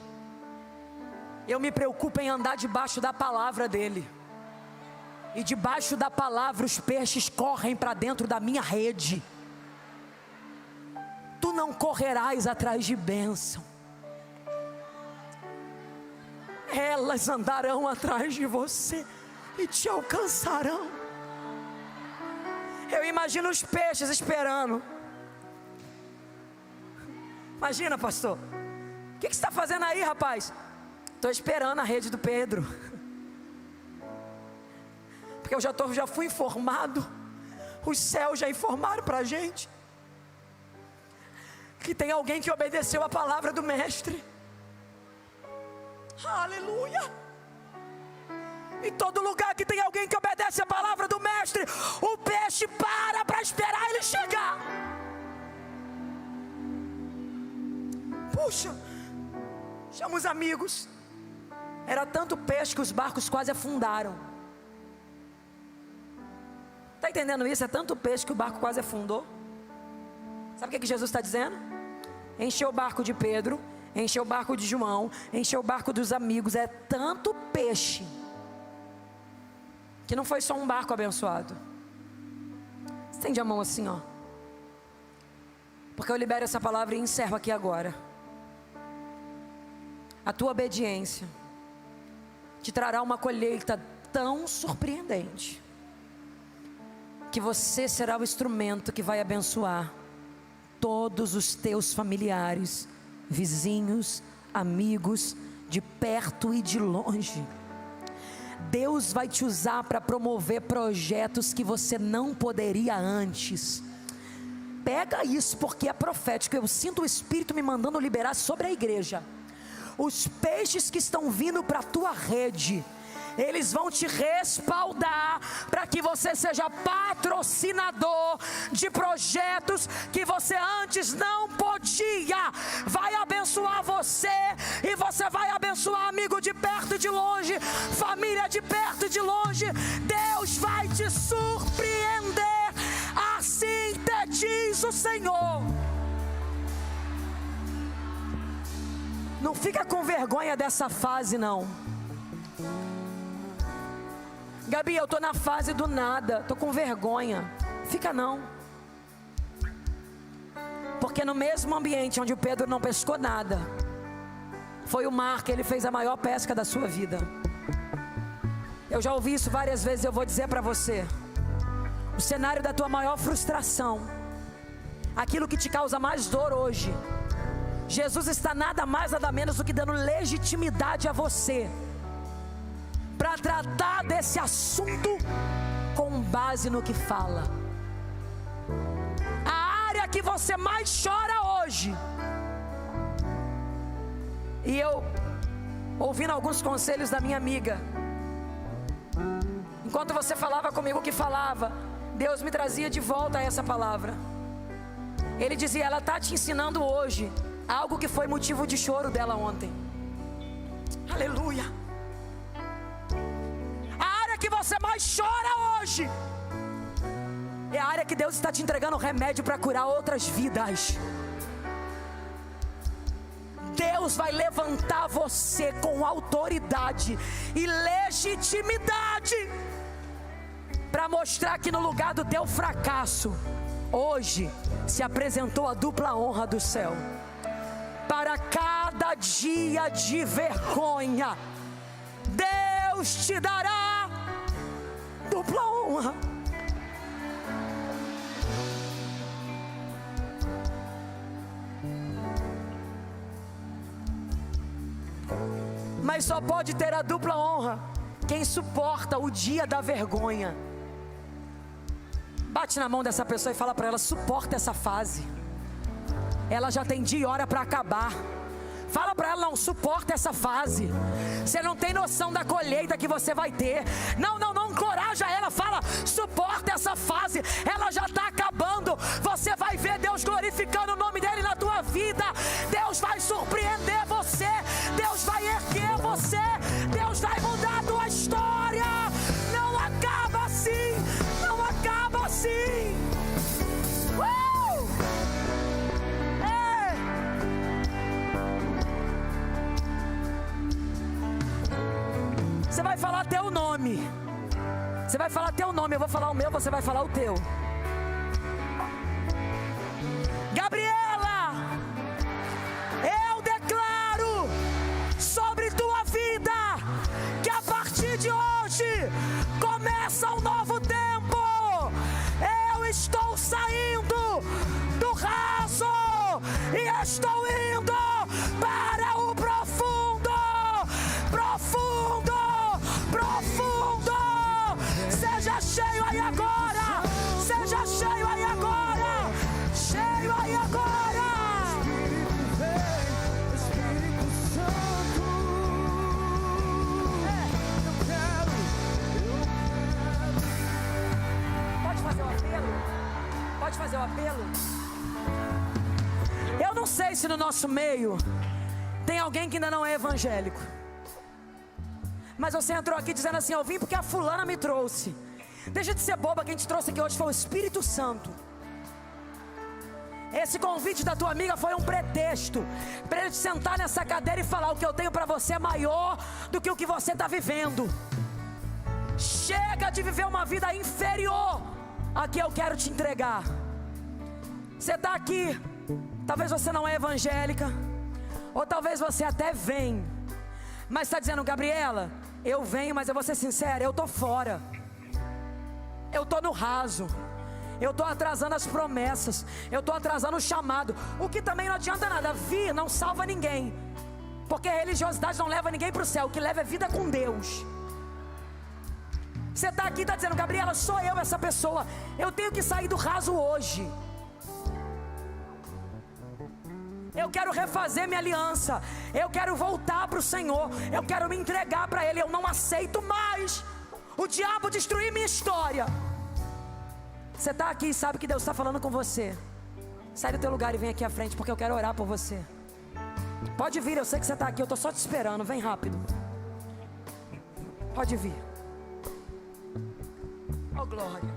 eu me preocupo em andar debaixo da palavra dele. E debaixo da palavra os peixes correm para dentro da minha rede. Tu não correrás atrás de bênção, elas andarão atrás de você e te alcançarão. Eu imagino os peixes esperando. Imagina, pastor, o que você está fazendo aí, rapaz? Estou esperando a rede do Pedro, porque eu já fui informado, os céus já informaram para a gente que tem alguém que obedeceu a palavra do mestre. Aleluia. Em todo lugar que tem alguém que obedece a palavra do mestre, o peixe para esperar ele chegar. Puxa, chama os amigos. Era tanto peixe que os barcos quase afundaram. Está entendendo isso? É tanto peixe que o barco quase afundou. Sabe o que Jesus está dizendo? Encheu o barco de Pedro, encheu o barco de João, encheu o barco dos amigos. É tanto peixe que não foi só um barco abençoado. Estende a mão assim, ó, porque eu libero essa palavra e encerro aqui agora. A tua obediência te trará uma colheita tão surpreendente que você será o instrumento que vai abençoar todos os teus familiares, vizinhos, amigos, de perto e de longe. Deus vai te usar para promover projetos que você não poderia antes. Pega isso, porque é profético. Eu sinto o Espírito me mandando liberar sobre a igreja. Os peixes que estão vindo para a tua rede, eles vão te respaldar para que você seja patrocinador de projetos que você antes não podia. Vai abençoar você, e você vai abençoar amigo de perto e de longe, família de perto e de longe. Deus vai te surpreender, assim te diz o Senhor. Não fica com vergonha dessa fase, não. Gabi, eu estou na fase do nada, estou com vergonha. Fica não. Porque no mesmo ambiente onde o Pedro não pescou nada, foi o mar que ele fez a maior pesca da sua vida. Eu já ouvi isso várias vezes, eu vou dizer para você: o cenário da tua maior frustração, aquilo que te causa mais dor hoje, Jesus está nada mais nada menos do que dando legitimidade a você para tratar desse assunto com base no que fala. A área que você mais chora hoje, e eu ouvindo alguns conselhos da minha amiga, enquanto você falava comigo o que falava, Deus me trazia de volta a essa palavra. Ele dizia: ela está te ensinando hoje algo que foi motivo de choro dela ontem. Aleluia. Que você mais chora hoje é a área que Deus está te entregando remédio para curar outras vidas. Deus vai levantar você com autoridade e legitimidade para mostrar que no lugar do teu fracasso Hoje se apresentou a dupla honra do céu. Para cada dia de vergonha, Deus te dará dupla honra. Mas só pode ter a dupla honra quem suporta o dia da vergonha. Bate na mão dessa pessoa e fala para ela: suporta essa fase. Ela já tem dia e hora para acabar. Fala para ela: não, suporta essa fase. Você não tem noção da colheita que você vai ter. Não encoraja ela. Fala: suporta essa fase. Ela já está acabando. Você vai ver Deus glorificando o nome dele na tua vida. Deus vai surpreender você. Deus vai erguer você. Deus vai mudar a tua história. Não acaba assim. Não acaba assim. Você vai falar teu nome. Você vai falar teu nome. Eu vou falar o meu, você vai falar o teu. Gabriela, eu declaro sobre tua vida que a partir de hoje começa um novo tempo. Eu estou saindo do raso e estou indo para o profundo. Profundo. Profundo. Seja cheio aí agora. Seja cheio aí agora. Cheio aí agora. Espírito Santo, eu quero. Pode fazer o apelo? Pode fazer o apelo? Eu não sei se no nosso meio tem alguém que ainda não é evangélico. Mas você entrou aqui dizendo assim: eu vim porque a fulana me trouxe. Deixa de ser boba, quem te trouxe aqui hoje foi o Espírito Santo. Esse convite da tua amiga foi um pretexto para ele te sentar nessa cadeira e falar: o que eu tenho para você é maior do que o que você está vivendo. Chega de viver uma vida inferior a que eu quero te entregar. Você está aqui, talvez você não é evangélica, ou talvez você até vem, mas está dizendo: Gabriela, eu venho, mas eu vou ser sincera, eu estou fora. Eu estou no raso. Eu estou atrasando as promessas. Eu estou atrasando o chamado. O que também não adianta nada. Vir não salva ninguém. Porque a religiosidade não leva ninguém para o céu. O que leva é vida com Deus. Você está aqui e está dizendo: Gabriela, sou eu essa pessoa. Eu tenho que sair do raso hoje. Eu quero refazer minha aliança. Eu quero voltar para o Senhor. Eu quero me entregar para Ele. Eu não aceito mais o diabo destruir minha história. Você está aqui e sabe que Deus está falando com você. Sai do teu lugar e vem aqui à frente, porque eu quero orar por você. Pode vir, eu sei que você está aqui. Eu estou só te esperando, vem rápido. Pode vir. Oh, glória.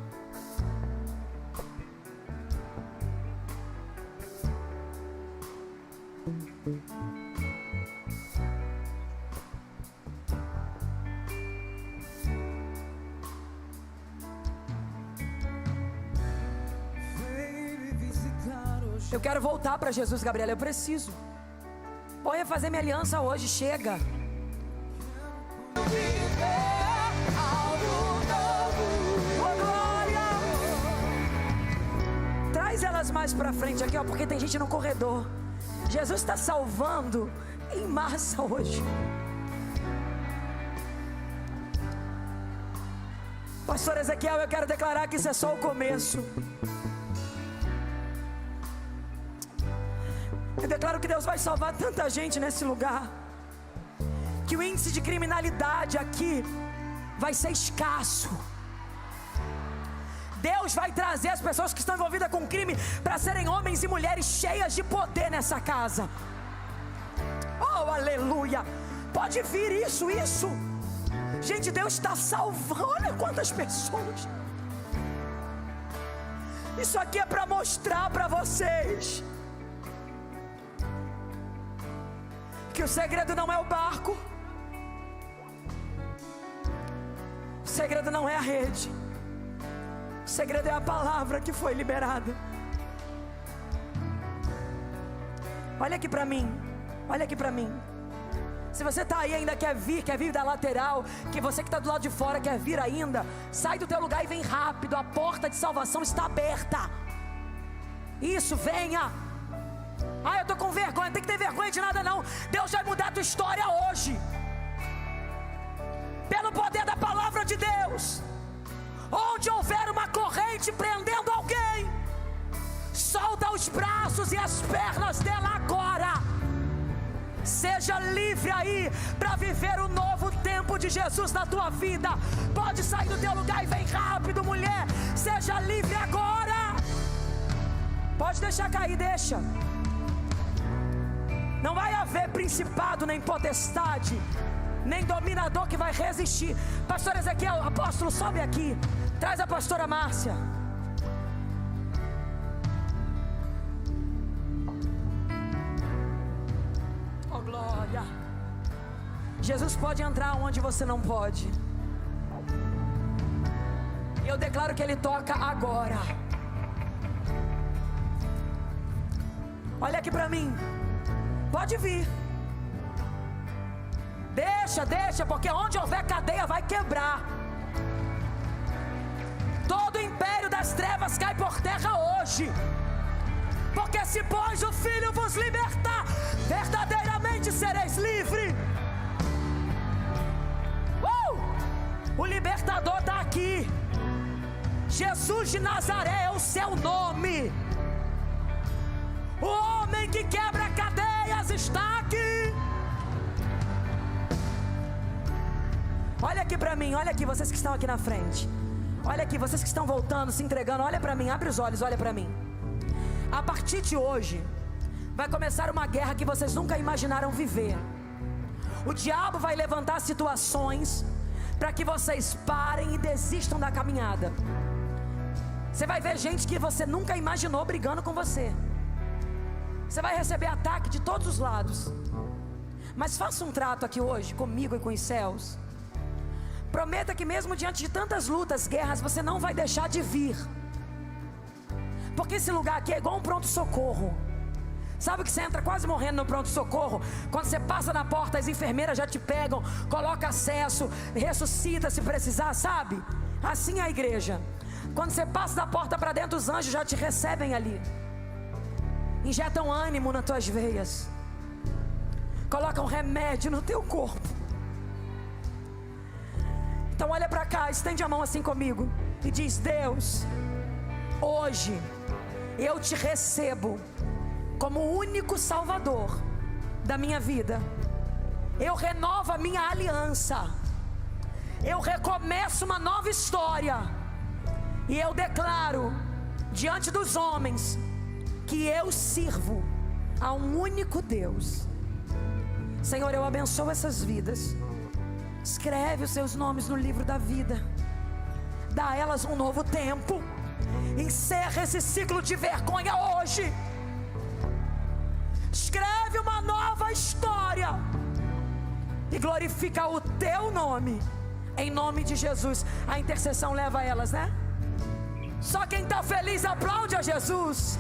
Eu quero voltar para Jesus, Gabriela, eu preciso. Vou refazer minha aliança hoje, chega. Oh, glória. Traz elas mais para frente aqui, ó, porque tem gente no corredor. Jesus está salvando em massa hoje. Pastor Ezequiel, eu quero declarar que isso é só o começo. Eu declaro que Deus vai salvar tanta gente nesse lugar, que o índice de criminalidade aqui vai ser escasso. Deus vai trazer as pessoas que estão envolvidas com crime para serem homens e mulheres cheias de poder nessa casa. Oh, aleluia. Pode vir isso. Gente, Deus está salvando. Olha quantas pessoas. Isso aqui é para mostrar para vocês que o segredo não é o barco, o segredo não é a rede, O segredo é a palavra que foi liberada. Olha aqui para mim. Olha aqui para mim. Se você está aí e ainda quer vir da lateral, que você que está do lado de fora quer vir ainda, sai do teu lugar e vem rápido. A porta de salvação está aberta. Isso, venha. Ah, eu estou com vergonha. Não tem que ter vergonha de nada não. Deus vai mudar a tua história hoje, pelo poder da palavra de Deus. Onde houver uma corrente prendendo alguém, solta os braços e as pernas dela agora. Seja livre aí para viver o novo tempo de Jesus na tua vida. Pode sair do teu lugar e vem rápido, mulher. Seja livre agora. Pode deixar cair, deixa. Não vai haver principado, nem potestade, nem dominador que vai resistir. Pastor Ezequiel, apóstolo, sobe aqui. Traz a pastora Márcia. Oh, glória. Jesus pode entrar onde você não pode. E eu declaro que Ele toca agora. Olha aqui para mim. Pode vir. Deixa, porque onde houver cadeia vai quebrar. Todo o império das trevas cai por terra hoje. Porque se pois o Filho vos libertar, verdadeiramente sereis livres. O libertador está aqui. Jesus de Nazaré é o seu nome. O homem que quebra cadeias está aqui. Olha aqui para mim, olha aqui, vocês que estão aqui na frente. Olha aqui, vocês que estão voltando, se entregando. Olha para mim, abre os olhos, olha para mim. A partir de hoje vai começar uma guerra que vocês nunca imaginaram viver. O diabo vai levantar situações para que vocês parem e desistam da caminhada. Você vai ver gente que você nunca imaginou brigando com você. Você vai receber ataque de todos os lados. Mas faça um trato aqui hoje comigo e com os céus. Prometa que mesmo diante de tantas lutas, guerras, você não vai deixar de vir. Porque esse lugar aqui é igual um pronto-socorro. Sabe que você entra quase morrendo no pronto-socorro? Quando você passa na porta, as enfermeiras já te pegam, coloca acesso, ressuscita se precisar, sabe? Assim é a igreja. Quando você passa da porta para dentro, os anjos já te recebem ali. Injetam ânimo nas tuas veias. Colocam remédio no teu corpo. Então olha para cá, estende a mão assim comigo e diz: Deus, hoje eu te recebo como o único Salvador da minha vida. Eu renovo a minha aliança. Eu recomeço uma nova história. E eu declaro diante dos homens que eu sirvo a um único Deus. Senhor, eu abençoo essas vidas. Escreve os seus nomes no livro da vida. Dá a elas um novo tempo. Encerra esse ciclo de vergonha hoje. Escreve uma nova história e glorifica o teu nome. Em nome de Jesus. A intercessão leva elas, né? Só quem está feliz aplaude a Jesus.